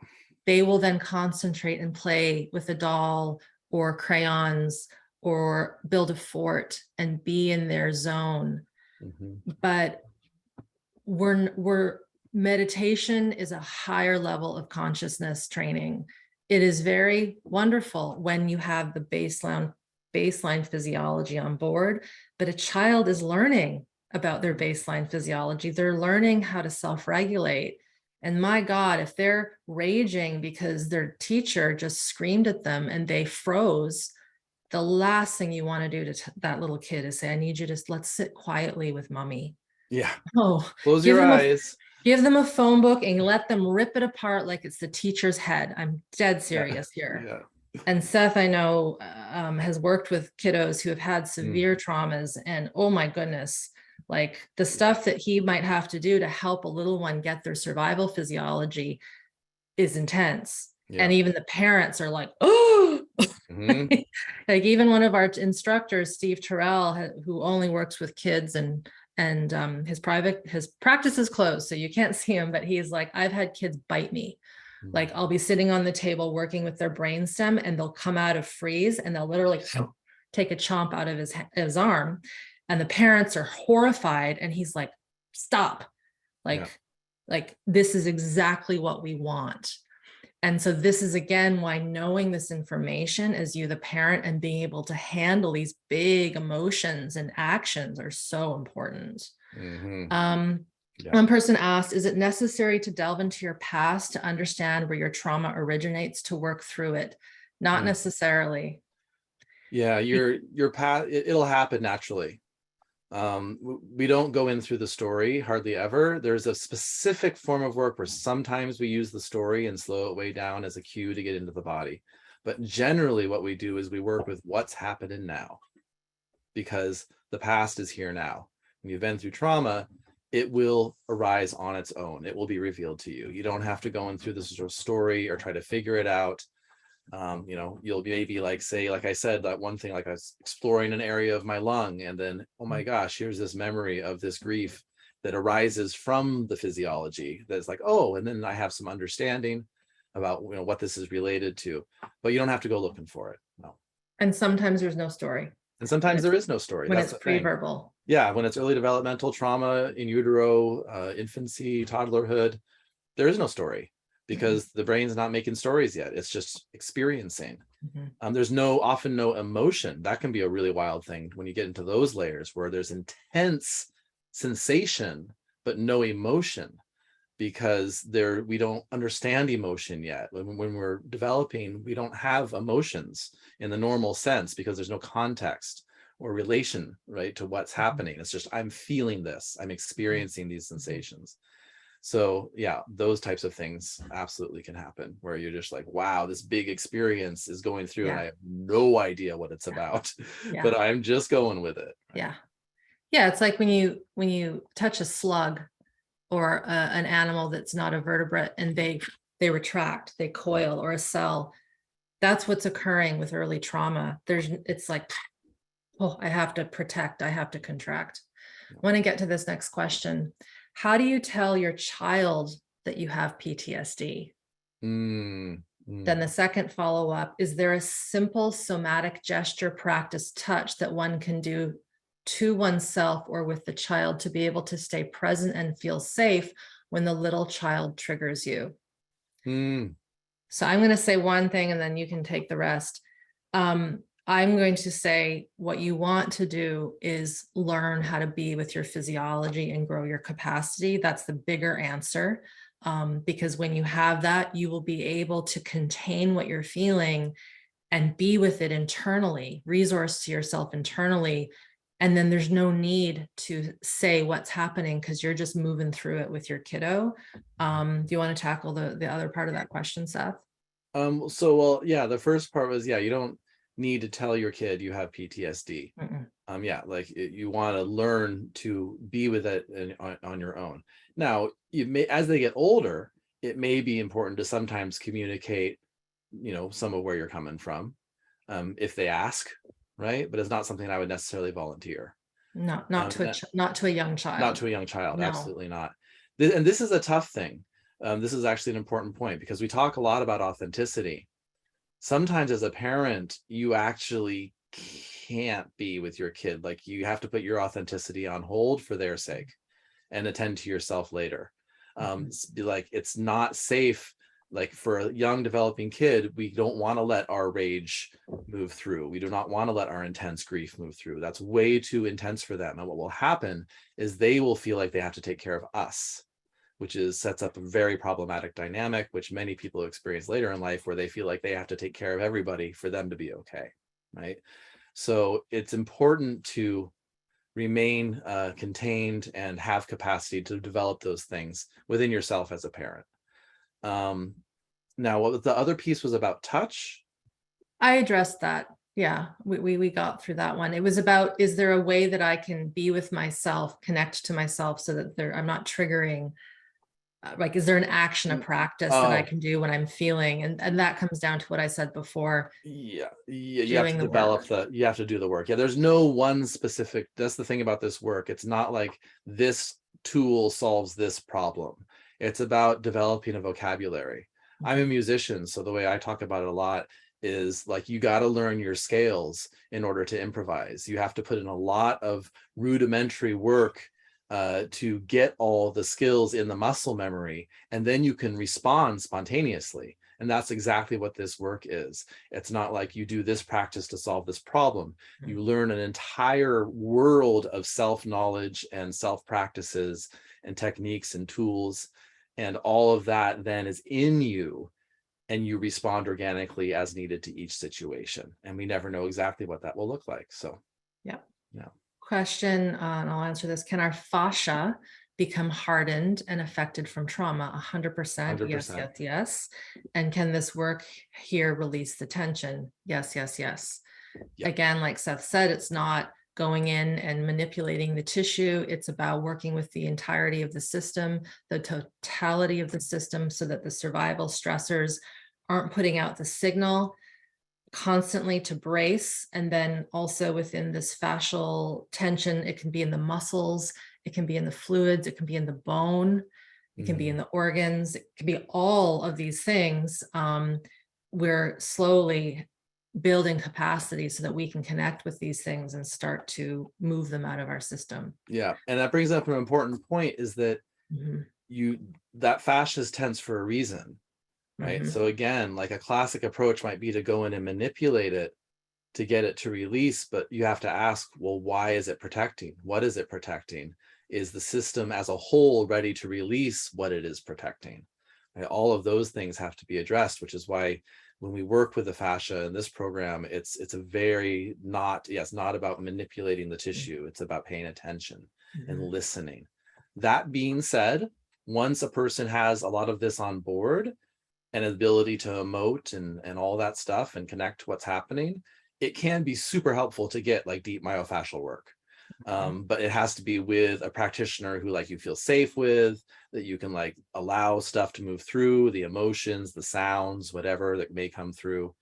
S1: They will then concentrate and play with a doll or crayons or build a fort and be in their zone. But meditation is a higher level of consciousness training. It is very wonderful when you have the baseline physiology on board, but a child is learning about their baseline physiology. They're learning how to self-regulate. And my God, if they're raging because their teacher just screamed at them and they froze, the last thing you want to do to that little kid is say, I need you to let's sit quietly with mommy.
S2: Yeah.
S1: Oh,
S2: Close your eyes.
S1: Give them a phone book and let them rip it apart like it's the teacher's head. I'm dead serious here.
S2: Yeah.
S1: And Seth, I know, has worked with kiddos who have had severe traumas, and oh my goodness, like the stuff that he might have to do to help a little one get their survival physiology is intense.
S2: Yeah.
S1: And even the parents are like, oh, like even one of our instructors, Steve Terrell, who only works with kids and his practice is closed, so you can't see him, but he's like, I've had kids bite me. Like I'll be sitting on the table working with their brainstem and they'll come out of freeze and they'll literally take a chomp out of his arm. And the parents are horrified. And he's like, stop. Like this is exactly what we want. And so this is, again, why knowing this information as you, the parent, and being able to handle these big emotions and actions are so important. One person asked, is it necessary to delve into your past to understand where your trauma originates to work through it? Not necessarily.
S2: Yeah, your path, it'll happen naturally. We don't go in through the story hardly ever. There's a specific form of work where sometimes we use the story and slow it way down as a cue to get into the body. But generally what we do is we work with what's happening now, because the past is here now. When you've been through trauma, it will arise on its own. It will be revealed to you. You don't have to go in through this sort of story or try to figure it out. You'll maybe like say, like I said, that one thing, like I was exploring an area of my lung, and then, oh my gosh, here's this memory of this grief that arises from the physiology that's like, oh, and then I have some understanding about what this is related to, but you don't have to go looking for it. No.
S1: And sometimes there's no story.
S2: And sometimes there is no story.
S1: When
S2: that's
S1: it's pre-verbal.
S2: Yeah, when it's early developmental trauma, in utero, infancy, toddlerhood, there is no story, because the brain's not making stories yet. It's just experiencing. There's often no emotion. That can be a really wild thing when you get into those layers where there's intense sensation, but no emotion, because we don't understand emotion yet. When we're developing, we don't have emotions in the normal sense, because there's no context or relation, right, to what's happening. It's just, I'm feeling this, I'm experiencing these sensations. So yeah, those types of things absolutely can happen, where you're just like, wow, this big experience is going through and I have no idea what it's about, but I'm just going with it.
S1: Yeah. It's like when you touch a slug or an animal that's not a vertebrate, and they retract, they coil, or a cell. That's what's occurring with early trauma. It's like, oh, I have to protect, I have to contract. I want to get to this next question. How do you tell your child that you have PTSD? Then the second follow-up, is there a simple somatic gesture, practice, touch that one can do to oneself or with the child to be able to stay present and feel safe when the little child triggers you? So I'm going to say one thing and then you can take the rest. I'm going to say what you want to do is learn how to be with your physiology and grow your capacity. That's the bigger answer, because when you have that, you will be able to contain what you're feeling and be with it internally, resource to yourself internally. And then there's no need to say what's happening, because you're just moving through it with your kiddo. Do you want to tackle the other part of that question, Seth?
S2: Well, yeah, the first part was, you don't need to tell your kid you have PTSD. You want to learn to be with it on your own. Now, as they get older, it may be important to sometimes communicate, some of where you're coming from, if they ask, right? But it's not something I would necessarily volunteer.
S1: Not to a young child.
S2: Not to a young child,
S1: No.
S2: absolutely not. And this is a tough thing. This is actually an important point because we talk a lot about authenticity. Sometimes as a parent, you actually can't be with your kid. Like you have to put your authenticity on hold for their sake and attend to yourself later.
S1: Mhm.
S2: Like it's not safe. Like for a young developing kid, we don't want to let our rage move through. We do not want to let our intense grief move through. That's way too intense for them. And what will happen is they will feel like they have to take care of us, which sets up a very problematic dynamic, which many people experience later in life, where they feel like they have to take care of everybody for them to be okay, right? So it's important to remain contained and have capacity to develop those things within yourself as a parent. Now, what the other piece was about touch.
S1: I addressed that. Yeah, we got through that one. It was about, is there a way that I can be with myself, connect to myself so that I'm not triggering, like, is there an action, a practice that I
S2: Oh,
S1: can do when I'm feeling? And that comes down to what I said before,
S2: yeah, you have to
S1: doing the work.
S2: develop you have to do the work. Yeah, there's no one specific, that's the thing about this work. It's not like this tool solves this problem. It's about developing a vocabulary. I'm a
S1: Mhm.
S2: musician, so the way I talk about it a lot is like you got to learn your scales in order to improvise. You have to put in a lot of rudimentary work to get all the skills in the muscle memory, and then you can respond spontaneously. And that's exactly what this work is. It's not like you do this practice to solve this problem. You learn an entire world of self-knowledge and self-practices and techniques and tools. And all of that then is in you, and you respond organically as needed to each situation. And we never know exactly what that will look like. So,
S1: Yeah.
S2: yeah.
S1: Question, and I'll answer this. Can our fascia become hardened and affected from trauma? 100%. Yes,
S2: 100%.
S1: yes, yes. And can this work here release the tension? Yes, yes, yes.
S2: Yeah.
S1: Again, like Seth said, it's not going in and manipulating the tissue. It's about working with the entirety of the system, the totality of the system, so that the survival stressors aren't putting out the signal constantly to brace. And then also within this fascial tension, it can be in the muscles, it can be in the fluids, it can be in the bone, it can be in the organs, it can be all of these things. We're slowly building capacity so that we can connect with these things and start to move them out of our system.
S2: Yeah. And that brings up an important point, is that
S1: Mhm,
S2: that fascia is tense for a reason, right?
S1: mhm,
S2: So again, like a classic approach might be to go in and manipulate it to get it to release, but you have to ask, well, why is it protecting? What is it protecting? Is the system as a whole ready to release what it is protecting? Right? All of those things have to be addressed, which is why when we work with the fascia in this program, it's a very not, yes, not about manipulating the tissue. It's about paying attention and
S1: mhm,
S2: listening. That being said, once a person has a lot of this on board, and ability to emote and all that stuff and connect to what's happening, it can be super helpful to get like deep myofascial work.
S1: mhm.
S2: But it has to be with a practitioner who like you feel safe with, that you can like allow stuff to move through, the emotions, the sounds, whatever that may come through.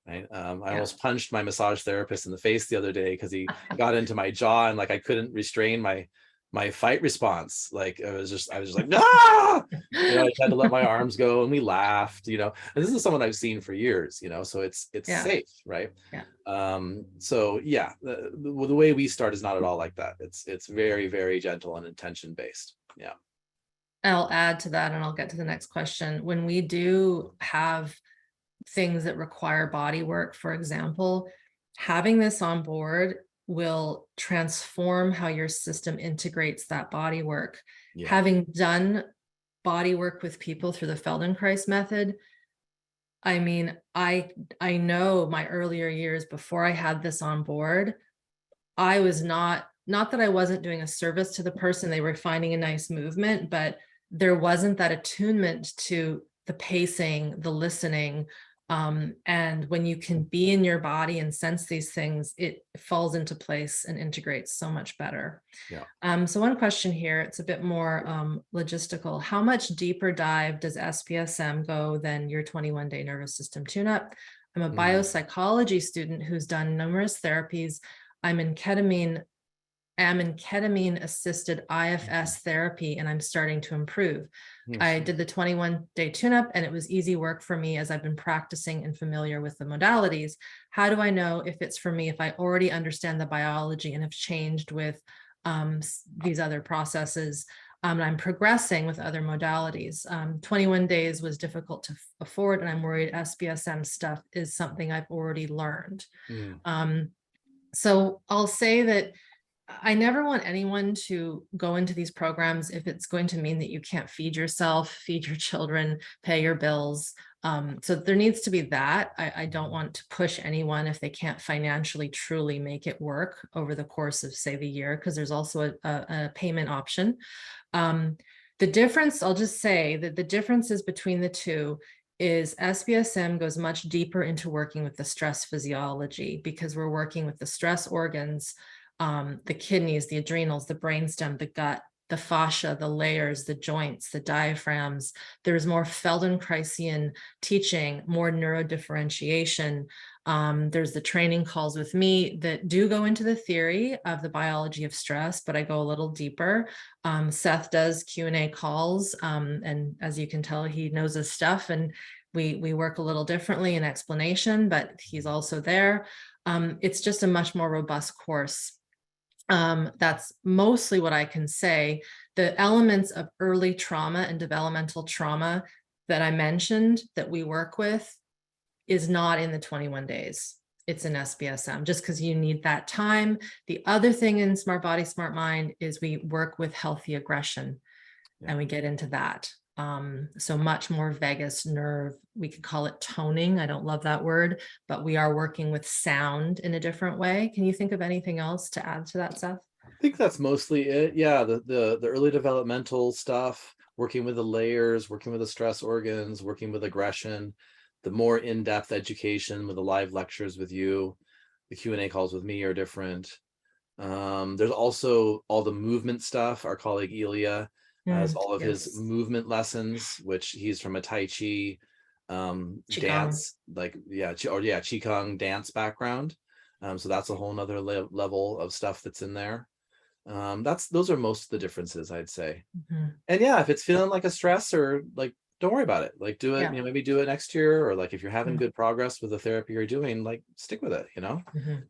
S2: Right. I
S1: Yeah.
S2: almost punched my massage therapist in the face the other day because he got into my jaw, and like I couldn't restrain my fight response. Like I was just like, ah, I had to let my arms go, and we laughed, and this is someone I've seen for years, so it's
S1: Yeah.
S2: safe, right?
S1: Yeah.
S2: So yeah, the way we start is not at all like that. It's very, very gentle and intention based. Yeah.
S1: I'll add to that and I'll get to the next question. When we do have things that require body work, for example, having this on board will transform how your system integrates that body work.
S2: Yeah.
S1: Having done body work with people through the Feldenkrais method, I mean, I know my earlier years before I had this on board, I was not that I wasn't doing a service to the person, they were finding a nice movement, but there wasn't that attunement to the pacing, the listening. And when you can be in your body and sense these things, it falls into place and integrates so much better.
S2: Yeah.
S1: So one question here, it's a bit more logistical. How much deeper dive does SPSM go than your 21-day nervous system tune-up? I'm a
S2: Mm.
S1: biopsychology student who's done numerous therapies. I'm in ketamine am in ketamine assisted IFS therapy and I'm starting to improve. I did the 21-day tune-up and it was easy work for me as I've been practicing and familiar with the modalities. How do I know if it's for me if I already understand the biology and have changed with these other processes? I'm progressing with other modalities. 21 days was difficult to afford, and I'm worried SBSM stuff is something I've already learned. So I'll say that I never want anyone to go into these programs if it's going to mean that you can't feed yourself, feed your children, pay your bills. So there needs to be that. I don't want to push anyone if they can't financially truly make it work over the course of, say, the year, because there's also a payment option. The difference, I'll just say that the differences between the two is SBSM goes much deeper into working with the stress physiology because we're working with the stress organs, the kidneys, the adrenals, the brainstem, the gut, the fascia, the layers, the joints, the diaphragms. There's more Feldenkraisian teaching, more neurodifferentiation. There's the training calls with me that do go into the theory of the biology of stress, but I go a little deeper. Seth does Q&A calls, and as you can tell, he knows his stuff, and we work a little differently in explanation, but he's also there. It's just a much more robust course. That's mostly what I can say. The elements of early trauma and developmental trauma that I mentioned that we work with is not in the 21 days. It's in SBSM just because you need that time. The other thing in Smart Body, Smart Mind is we work with healthy aggression and we get into that. So much more vagus nerve, we could call it toning. I don't love that word, but we are working with sound in a different way. Can you think of anything else to add to that, Seth?
S2: I think that's mostly it. Yeah, the early developmental stuff, working with the layers, working with the stress organs, working with aggression, the more in-depth education with the live lectures with you, the Q&A calls with me are different. There's also all the movement stuff. Our colleague Elia has all of his movement lessons, which he's from a Tai Chi dance, like Qigong dance background. So that's a whole nother level of stuff that's in there. Those are most of the differences, I'd say. And yeah, if it's feeling like a stress or like, don't worry about it. Like do it, maybe do it next year, or like if you're having good progress with the therapy you're doing, like stick with it,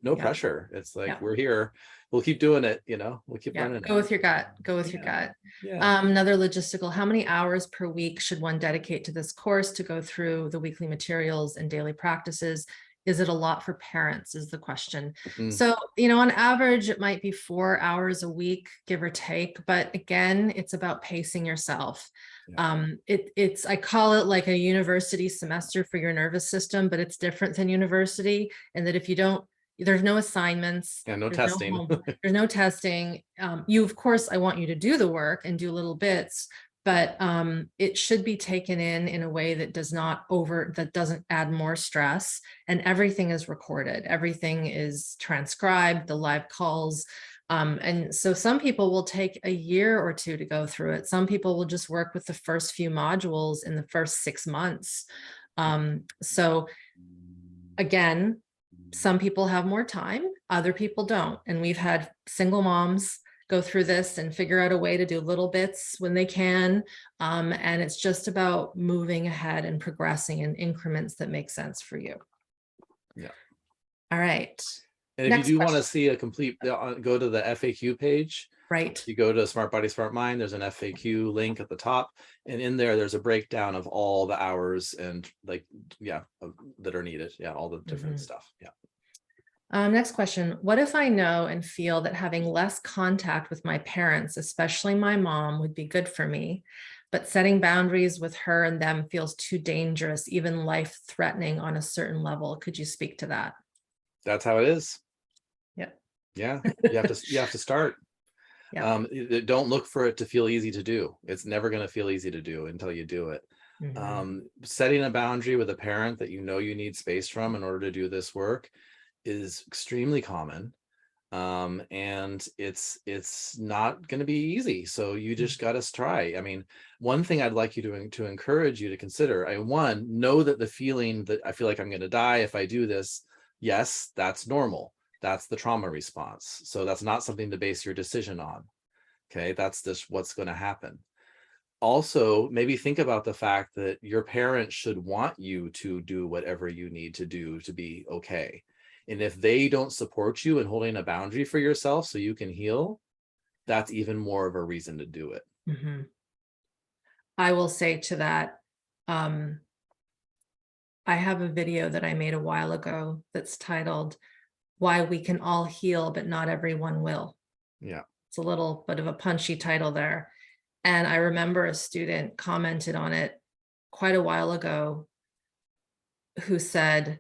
S2: no pressure. It's like, we're here, we'll keep doing it, we'll keep running.
S1: Go with your gut, go with your gut. Another logistical, how many hours per week should one dedicate to this course to go through the weekly materials and daily practices? Is it a lot for parents is the question. So, on average, it might be 4 hours a week, give or take. But again, it's about pacing yourself. I call it like a university semester for your nervous system, but it's different than university. And that if you don't, there's no assignments,
S2: no testing,
S1: there's no testing. Of course, I want you to do the work and do little bits, but it should be taken in a way that doesn't add more stress, and everything is recorded. Everything is transcribed, the live calls. And so some people will take a year or two to go through it. Some people will just work with the first few modules in the first 6 months. So again, some people have more time, other people don't. And we've had single moms go through this and figure out a way to do little bits when they can. And it's just about moving ahead and progressing in increments that make sense for you. All right.
S2: And if you do want to see a complete, go to the FAQ page.
S1: Right.
S2: You go to Smart Body, Smart Mind, there's an FAQ link at the top. And in there's a breakdown of all the hours and that are needed. All the different stuff.
S1: Next question. What if I know and feel that having less contact with my parents, especially my mom, would be good for me, but setting boundaries with her and them feels too dangerous, even life-threatening on a certain level? Could you speak to that?
S2: That's how it is. You have to start. Don't look for it to feel easy to do. It's never going to feel easy to do until you do it. Setting a boundary with a parent that you need space from in order to do this work is extremely common. And it's not going to be easy. So you just got to try. I mean, one thing I'd like you to encourage you to consider, know that the feeling that I feel like I'm going to die if I do this, yes, that's normal. That's the trauma response. So that's not something to base your decision on. Okay, that's just what's going to happen. Also, maybe think about the fact that your parents should want you to do whatever you need to do to be okay. And if they don't support you in holding a boundary for yourself so you can heal, that's even more of a reason to do it.
S1: Mhm. I will say to that, um, I have a video that I made a while ago that's titled "Why We Can All Heal, but Not Everyone Will."
S2: Yeah.
S1: It's a little bit of a punchy title there. And I remember a student commented on it quite a while ago who said,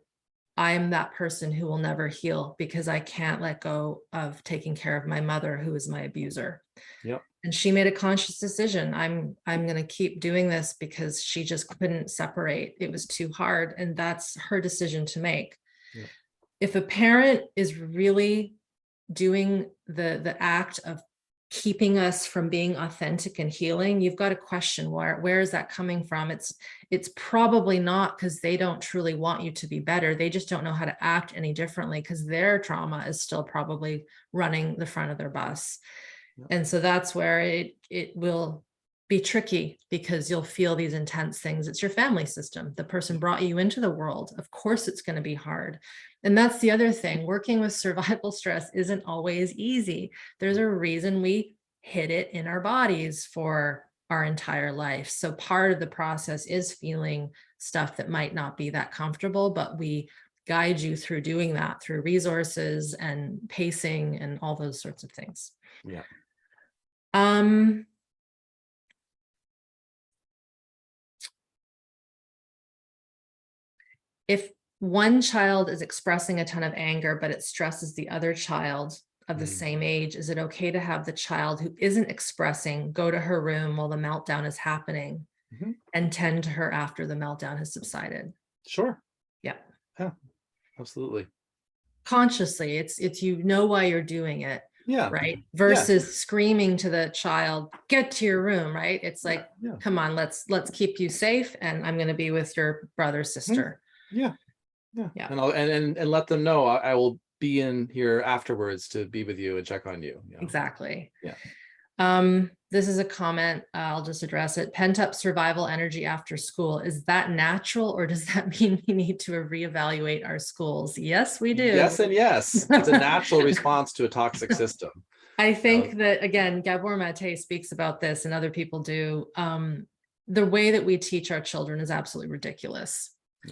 S1: I am that person who will never heal because I can't let go of taking care of my mother, who is my abuser.
S2: Yep.
S1: And she made a conscious decision. I'm going to keep doing this because she just couldn't separate. It was too hard. And that's her decision to make.
S2: Yep.
S1: If a parent is really doing the act of keeping us from being authentic and healing, you've got to question where is that coming from? It's probably not because they don't truly want you to be better. They just don't know how to act any differently because their trauma is still probably running the front of their bus.
S2: Yep.
S1: And so that's where it will be tricky because you'll feel these intense things. It's your family system. The person brought you into the world. Of course, it's going to be hard. And that's the other thing. Working with survival stress isn't always easy. There's a reason we hid it in our bodies for our entire life. So part of the process is feeling stuff that might not be that comfortable, but we guide you through doing that through resources and pacing and all those sorts of things.
S2: Yeah.
S1: If one child is expressing a ton of anger, but it stresses the other child of the same age, is it okay to have the child who isn't expressing go to her room while the meltdown is happening and tend to her after the meltdown has subsided?
S2: Sure.
S1: Yeah.
S2: Yeah, absolutely.
S1: Consciously, it's you know why you're doing it.
S2: Yeah.
S1: Right.
S2: Yeah.
S1: Versus screaming to the child, get to your room, right? It's like,
S2: Yeah.
S1: come on, let's keep you safe. And I'm going to be with your brother, sister.
S2: Yeah. Yeah.
S1: Yeah.
S2: And I'll and let them know I will be in here afterwards to be with you and check on you. You know?
S1: Exactly.
S2: Yeah.
S1: This is a comment. I'll just address it. Pent up survival energy after school. Is that natural, or does that mean we need to reevaluate our schools? Yes, we do.
S2: Yes, and yes. It's a natural response to a toxic system.
S1: I think that, again, Gabor Mate speaks about this and other people do. The way that we teach our children is absolutely ridiculous.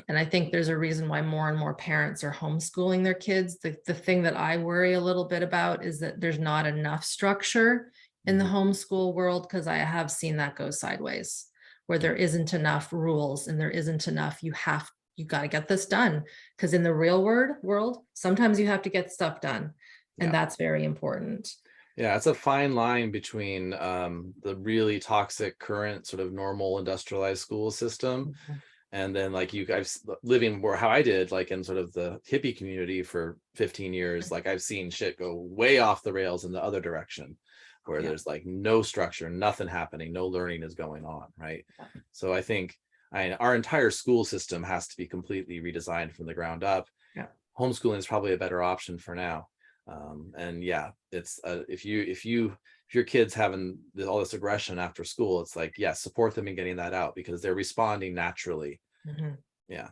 S1: And I think there's a reason why more and more parents are homeschooling their kids. The thing that I worry a little bit about is that there's not enough structure in the homeschool world, because I have seen that go sideways, where there isn't enough rules and there isn't enough, you got to get this done. Because in the real world, sometimes you have to get stuff done. And that's very important.
S2: Yeah, it's a fine line between the really toxic current sort of normal industrialized school system. And then like you guys living where how I did, like in sort of the hippie community for 15 years, like I've seen shit go way off the rails in the other direction, where there's like no structure, nothing happening, no learning is going on, right? So I think our entire school system has to be completely redesigned from the ground up. Homeschooling is probably a better option for now. And yeah, it's if your kids having all this aggression after school, it's like, yeah, support them in getting that out because they're responding naturally. Yeah.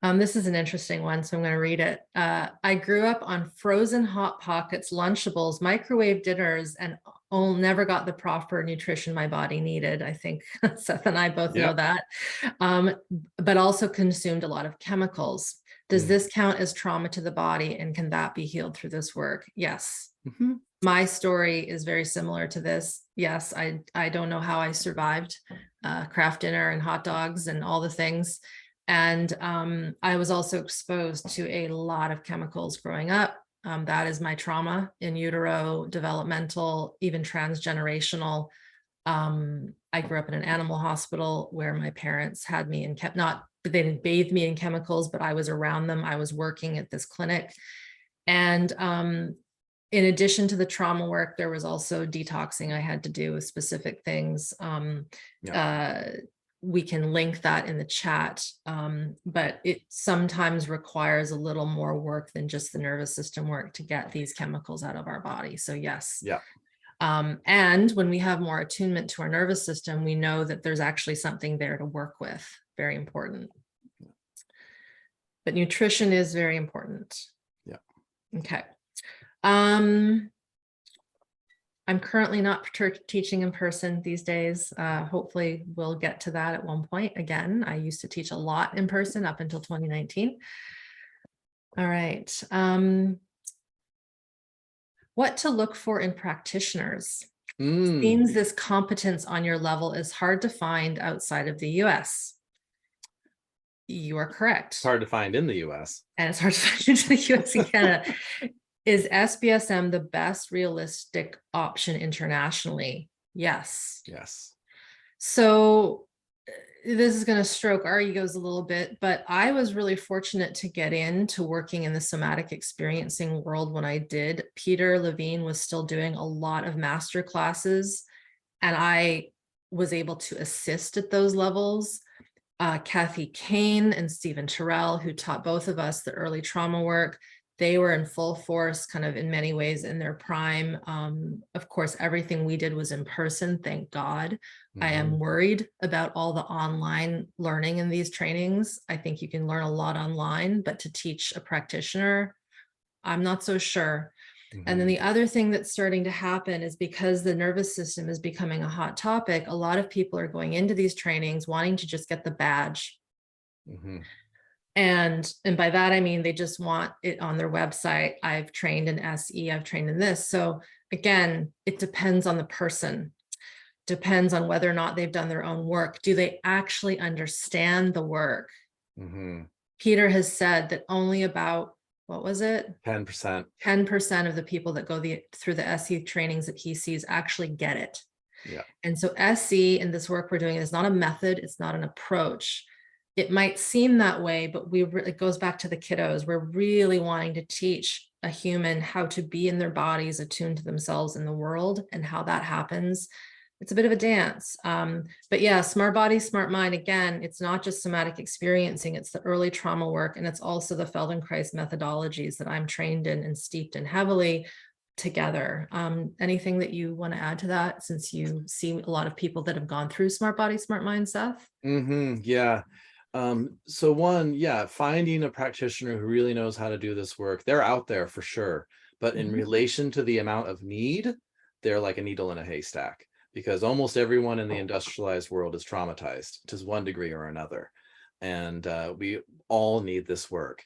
S1: This is an interesting one, so I'm going to read it. I grew up on frozen Hot Pockets, Lunchables, microwave dinners, and never got the proper nutrition my body needed. I think Seth and I both know that, but also consumed a lot of chemicals. Does this count as trauma to the body, and can that be healed through this work? Yes. My story is very similar to this. Yes, I don't know how I survived Kraft dinner and hot dogs and all the things. And I was also exposed to a lot of chemicals growing up. That is my trauma in utero, developmental, even transgenerational. I grew up in an animal hospital where my parents had me and they didn't bathe me in chemicals, but I was around them. I was working at this clinic. And in addition to the trauma work, there was also detoxing I had to do with specific things. we can link that in the chat, but it sometimes requires a little more work than just the nervous system work to get these chemicals out of our body. So yes.
S2: Yeah.
S1: And when we have more attunement to our nervous system, we know that there's actually something there to work with. Very important. But nutrition is very important.
S2: Yeah.
S1: Okay. I'm currently not teaching in person these days. Hopefully we'll get to that at one point. Again, I used to teach a lot in person up until 2019. All right. What to look for in practitioners? Seems this competence on your level is hard to find outside of the US. You are correct.
S2: It's hard to find in the US.
S1: And it's hard to find into the US and Canada. Is SBSM the best realistic option internationally? Yes.
S2: Yes.
S1: So this is going to stroke our egos a little bit, but I was really fortunate to get into working in the somatic experiencing world when I did. Peter Levine was still doing a lot of master classes, and I was able to assist at those levels. Kathy Kane and Stephen Terrell, who taught both of us the early trauma work, they were in full force, kind of in many ways in their prime. Of course, everything we did was in person, thank God. I am worried about all the online learning in these trainings. I think you can learn a lot online, but to teach a practitioner, I'm not so sure. And then the other thing that's starting to happen is because the nervous system is becoming a hot topic, a lot of people are going into these trainings wanting to just get the badge. And by that, I mean, they just want it on their website. I've trained in SE, I've trained in this. So again, it depends on the person, depends on whether or not they've done their own work. Do they actually understand the work? Peter has said that only about, what was it?
S2: 10%.
S1: 10% of the people that go through the SE trainings that he sees actually get it.
S2: Yeah.
S1: And so SE and this work we're doing is not a method, it's not an approach. It might seem that way, but it goes back to the kiddos. We're really wanting to teach a human how to be in their bodies, attuned to themselves in the world, and how that happens. It's a bit of a dance. But yeah, smart body, smart mind. Again, it's not just somatic experiencing, it's the early trauma work. And it's also the Feldenkrais methodologies that I'm trained in and steeped in heavily together. Anything that you want to add to that, since you see a lot of people that have gone through smart body, smart mind, Seth?
S2: Yeah. So one, finding a practitioner who really knows how to do this work, they're out there for sure. But in relation to the amount of need, they're like a needle in a haystack, because almost everyone in the industrialized world is traumatized to one degree or another. And we all need this work.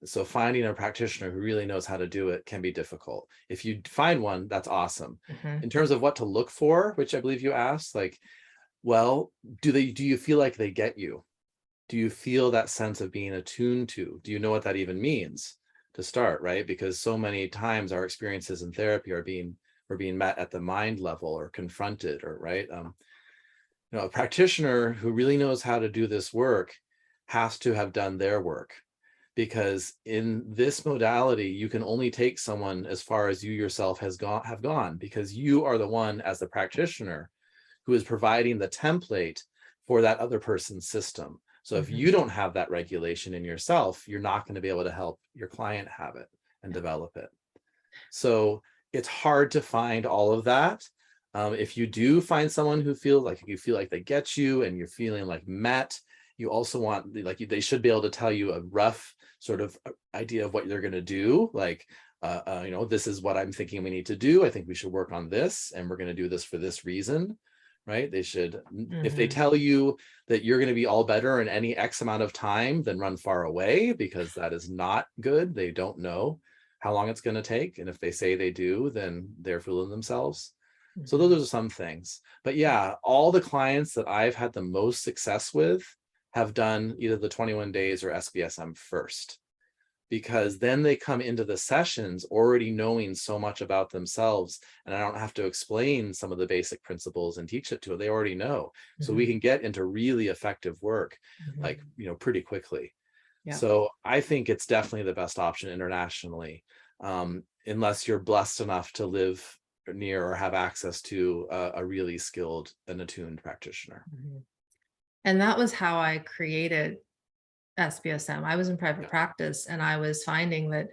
S2: So finding a practitioner who really knows how to do it can be difficult. If you find one, that's awesome. In terms of what to look for, which I believe you asked, like, well, do you feel like they get you? Do you feel that sense of being attuned to? Do you know what that even means to start, right? Because so many times our experiences in therapy we're being met at the mind level or confronted, or right. A practitioner who really knows how to do this work has to have done their work, because in this modality, you can only take someone as far as you yourself have gone, because you are the one as the practitioner who is providing the template for that other person's system. So if you don't have that regulation in yourself, you're not going to be able to help your client have it and develop it. So it's hard to find all of that. If you do find someone who feels like you feel like they get you and you're feeling like met, you also want, like, they should be able to tell you a rough sort of idea of what they're going to do. Like, this is what I'm thinking we need to do. I think we should work on this, and we're going to do this for this reason. Right? They should, if they tell you that you're going to be all better in any X amount of time, then run far away, because that is not good. They don't know how long it's going to take. And if they say they do, then they're fooling themselves. So those are some things. But yeah, all the clients that I've had the most success with have done either the 21 days or SBSM first, because then they come into the sessions already knowing so much about themselves, and I don't have to explain some of the basic principles and teach it to them. They already know. So we can get into really effective work, like, pretty quickly. So I think it's definitely the best option internationally, unless you're blessed enough to live near or have access to a really skilled and attuned practitioner.
S1: And that was how I created SBSM. I was in private
S2: Yeah.
S1: practice and I was finding that,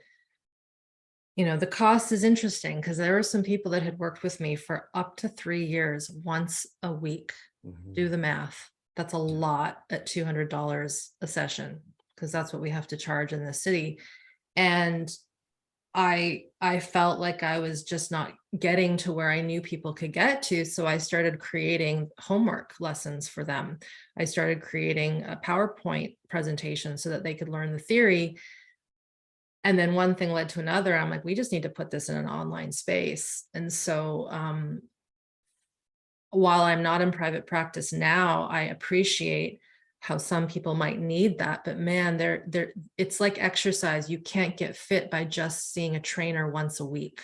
S1: the cost is interesting because there were some people that had worked with me for up to 3 years, once a week. Do
S2: Mhm.
S1: the math. That's a
S2: Yeah.
S1: lot at $200 a session because that's what we have to charge in the city. And I felt like I was just not getting to where I knew people could get to. So I started creating homework lessons for them. I started creating a PowerPoint presentation so that they could learn the theory. And then one thing led to another. I'm like, we just need to put this in an online space. And so while I'm not in private practice now, I appreciate how some people might need that. But man, it's like exercise. You can't get fit by just seeing a trainer once a week.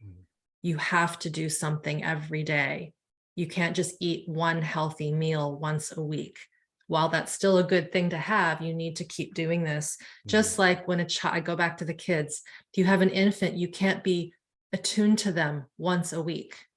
S2: Mhm.
S1: You have to do something every day. You can't just eat one healthy meal once a week. While that's still a good thing to have, you need to keep doing this.
S2: Mhm.
S1: Just like when I go back to the kids, if you have an infant, you can't be attuned to them once a week,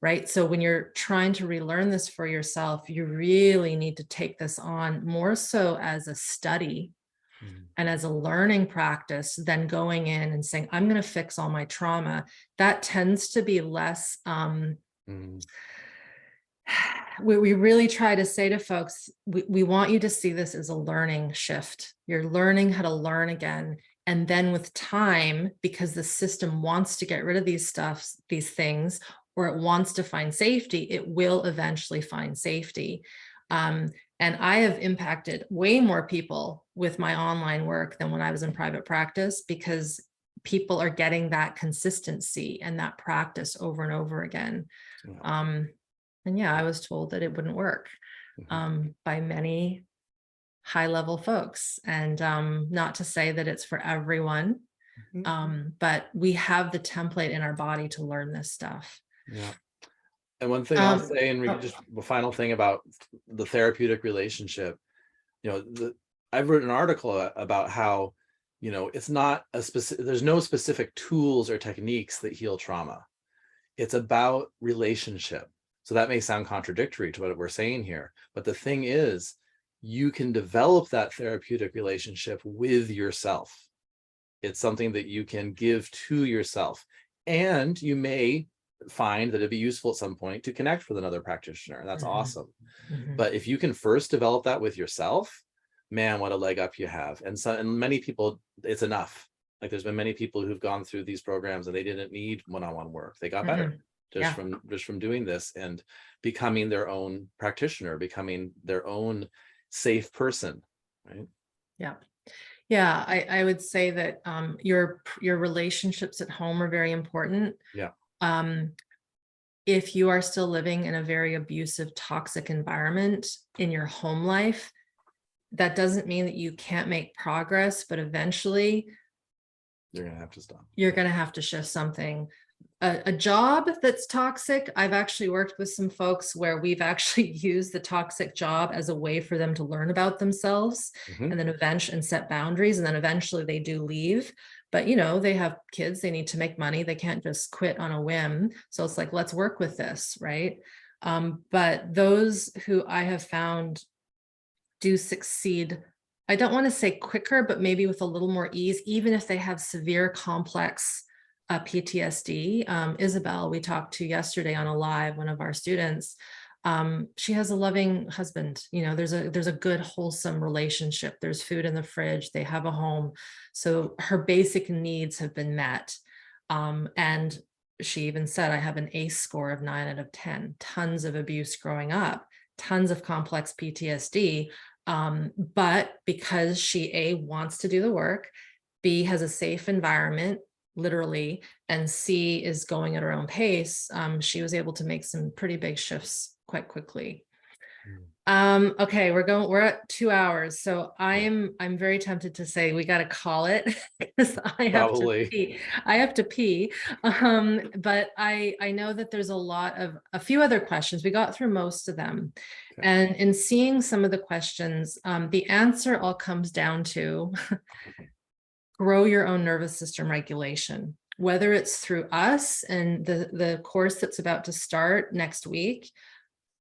S1: right? So when you're trying to relearn this for yourself, you really need to take this on more so as a study
S2: Mhm.
S1: and as a learning practice than going in and saying, I'm going to fix all my trauma. That tends to be less,
S2: Mhm.
S1: we really try to say to folks, we want you to see this as a learning shift. You're learning how to learn again. And then with time, because the system wants to get rid of these things, or it wants to find safety, it will eventually find safety. Um, and I have impacted way more people with my online work than when I was in private practice, because people are getting that consistency and that practice over and over again.
S2: Yeah.
S1: And yeah, I was told that it wouldn't work
S2: Mhm.
S1: by many high level folks. And not to say that it's for everyone,
S2: Mhm.
S1: but we have the template in our body to learn this stuff.
S2: Yeah. And one thing I'll
S1: Um,
S2: say, and
S1: oh,
S2: just the final thing about the therapeutic relationship, I've written an article about how, it's not a specific, there's no specific tools or techniques that heal trauma. It's about relationship. So that may sound contradictory to what we're saying here, but the thing is, you can develop that therapeutic relationship with yourself. It's something that you can give to yourself. And you may find that it'd be useful at some point to connect with another practitioner. That's
S1: mhm,
S2: awesome.
S1: mhm,
S2: But if you can first develop that with yourself, man, what a leg up you have. And many people, it's enough. Like there's been many people who've gone through these programs and they didn't need one-on-one work. They got better
S1: mhm.
S2: just
S1: Yeah,
S2: from doing this and becoming their own practitioner, becoming their own safe person, right?
S1: yeah. Yeah, I would say that your relationships at home are very important.
S2: Yeah.
S1: Um, if you are still living in a very abusive, toxic environment in your home life, that doesn't mean that you can't make progress, but eventually
S2: You're gonna have to stop.
S1: you're going to have to shift something. A job that's toxic, I've actually worked with some folks where we've actually used the toxic job as a way for them to learn about themselves
S2: Mhm.
S1: and then eventually and set boundaries. And then eventually they do leave. But they have kids, they need to make money. They can't just quit on a whim. So it's like, let's work with this, right? But those who I have found do succeed, I don't want to say quicker, but maybe with a little more ease, even if they have severe complex PTSD. Isabel, we talked to yesterday on a live, one of our students, she has a loving husband. There's a good, wholesome relationship. There's food in the fridge. They have a home. So her basic needs have been met. And she even said, I have an ACE score of 9 out of 10, tons of abuse growing up, tons of complex PTSD. But because she A, wants to do the work, B, has a safe environment, literally, and C, is going at her own pace, she was able to make some pretty big shifts quite quickly.
S2: Mm.
S1: Okay, we're at 2 hours. So
S2: Yeah,
S1: I'm very tempted to say we got to call it because I have to
S2: probably.
S1: pee. I have to pee. But I know that there's a few other questions. We got through most of them.
S2: Okay.
S1: And in seeing some of the questions, the answer all comes down to grow your own nervous system regulation, whether it's through us and the course that's about to start next week,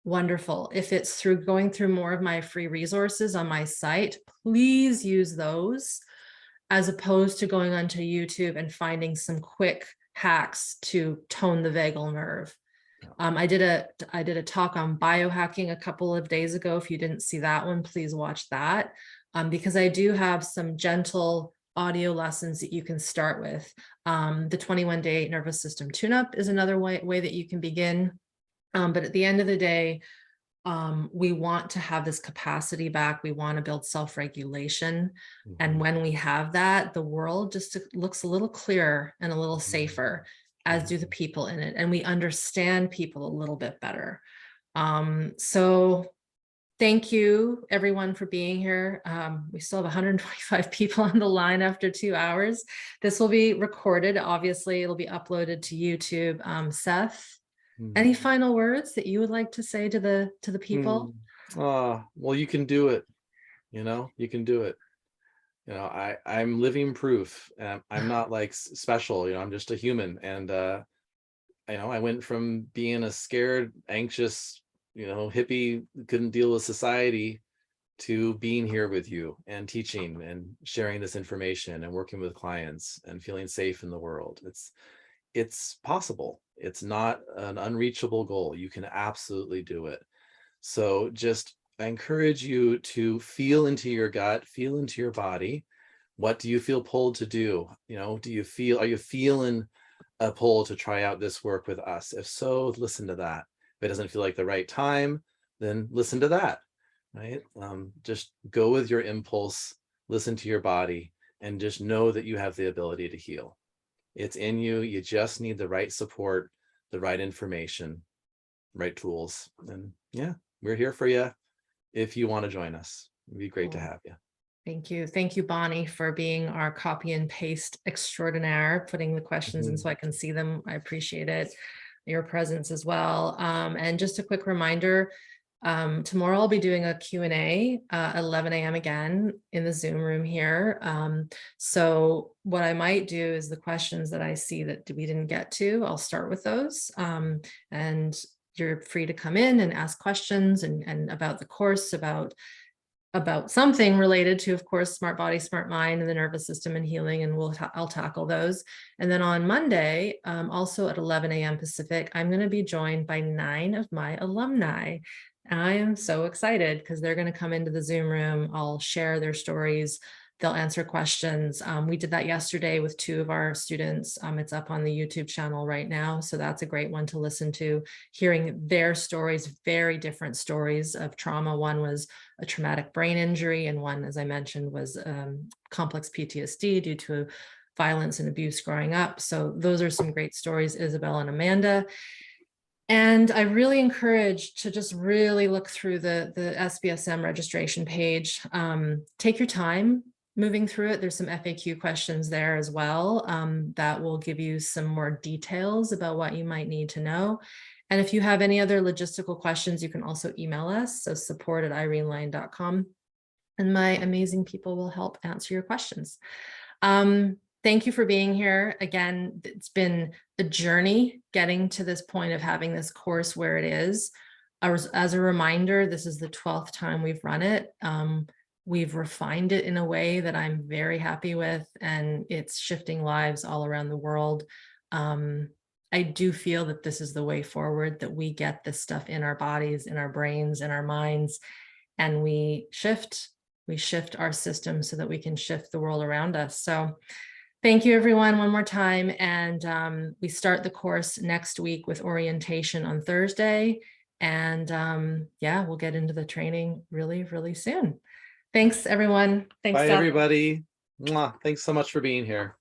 S1: wonderful. If it's through going through more of my free resources on my site, please use those as opposed to going onto YouTube and finding some quick hacks to tone the vagal nerve. I did a talk on biohacking a couple of days ago. If you didn't see that one, please watch that, because I do have some gentle audio lessons that you can start with. The 21-day nervous system tune-up is another way that you can begin. But at the end of the day, we want to have this capacity back. We want to build self-regulation. And when we have that, the world just looks a little clearer and a little safer, as do the people in it. And we understand people a little bit better. So thank you everyone for being here. We still have 125 people on the line after 2 hours. This will be recorded. Obviously, it'll be uploaded to YouTube. Seth, any final words that you would like to say to the people?
S2: Well, you can do it. You can do it. I'm living proof. I'm not like special. I'm just a human. And I went from being a scared, anxious, hippie, couldn't deal with society, to being here with you and teaching and sharing this information and working with clients and feeling safe in the world. It's possible. It's not an unreachable goal. You can absolutely do it. So I encourage you to feel into your gut, feel into your body. What do you feel pulled to do? Are you feeling a pull to try out this work with us? If so, listen to that. If it doesn't feel like the right time, then listen to that, right? Just go with your impulse, listen to your body, and just know that you have the ability to heal. It's in you. You just need the right support, the right information, right tools. And yeah, we're here for you if you want to join us. It'd be great to have you.
S1: Thank you. Thank you, Bonnie, for being our copy and paste extraordinaire, putting the questions in so I can see them. I appreciate it. Your presence as well. And just a quick reminder, tomorrow I'll be doing a Q&A at 11 a.m. again in the Zoom room here. So what I might do is the questions that I see that we didn't get to, I'll start with those. And you're free to come in and ask questions and about the course, about something related to, of course, smart body, smart mind, and the nervous system and healing, and I'll tackle those. And then on Monday, also at 11 a.m. Pacific, I'm going to be joined by 9 of my alumni. I am so excited because they're going to come into the Zoom room. I'll share their stories. They'll answer questions. We did that yesterday with 2 of our students. It's up on the YouTube channel right now. So that's a great one to listen to, hearing their stories, very different stories of trauma. One was a traumatic brain injury, and one, as I mentioned, was complex PTSD due to violence and abuse growing up. So those are some great stories, Isabel and Amanda. And I really encourage to just really look through the SBSM registration page. Take your time moving through it. There's some FAQ questions there as well that will give you some more details about what you might need to know. And if you have any other logistical questions, you can also email us. So support@irenelyon.com. And my amazing people will help answer your questions. Thank you for being here. Again, it's been a journey getting to this point of having this course where it is. As a reminder, this is the 12th time we've run it. We've refined it in a way that I'm very happy with, and it's shifting lives all around the world. I do feel that this is the way forward, that we get this stuff in our bodies, in our brains, in our minds, and we shift our system so that we can shift the world around us. So thank you, everyone, one more time. And we start the course next week with orientation on Thursday. And yeah, we'll get into the training really, really soon. Thanks, everyone. Thanks,
S2: Bye,
S1: Seth.
S2: everybody. Mwah. Thanks so much for being here.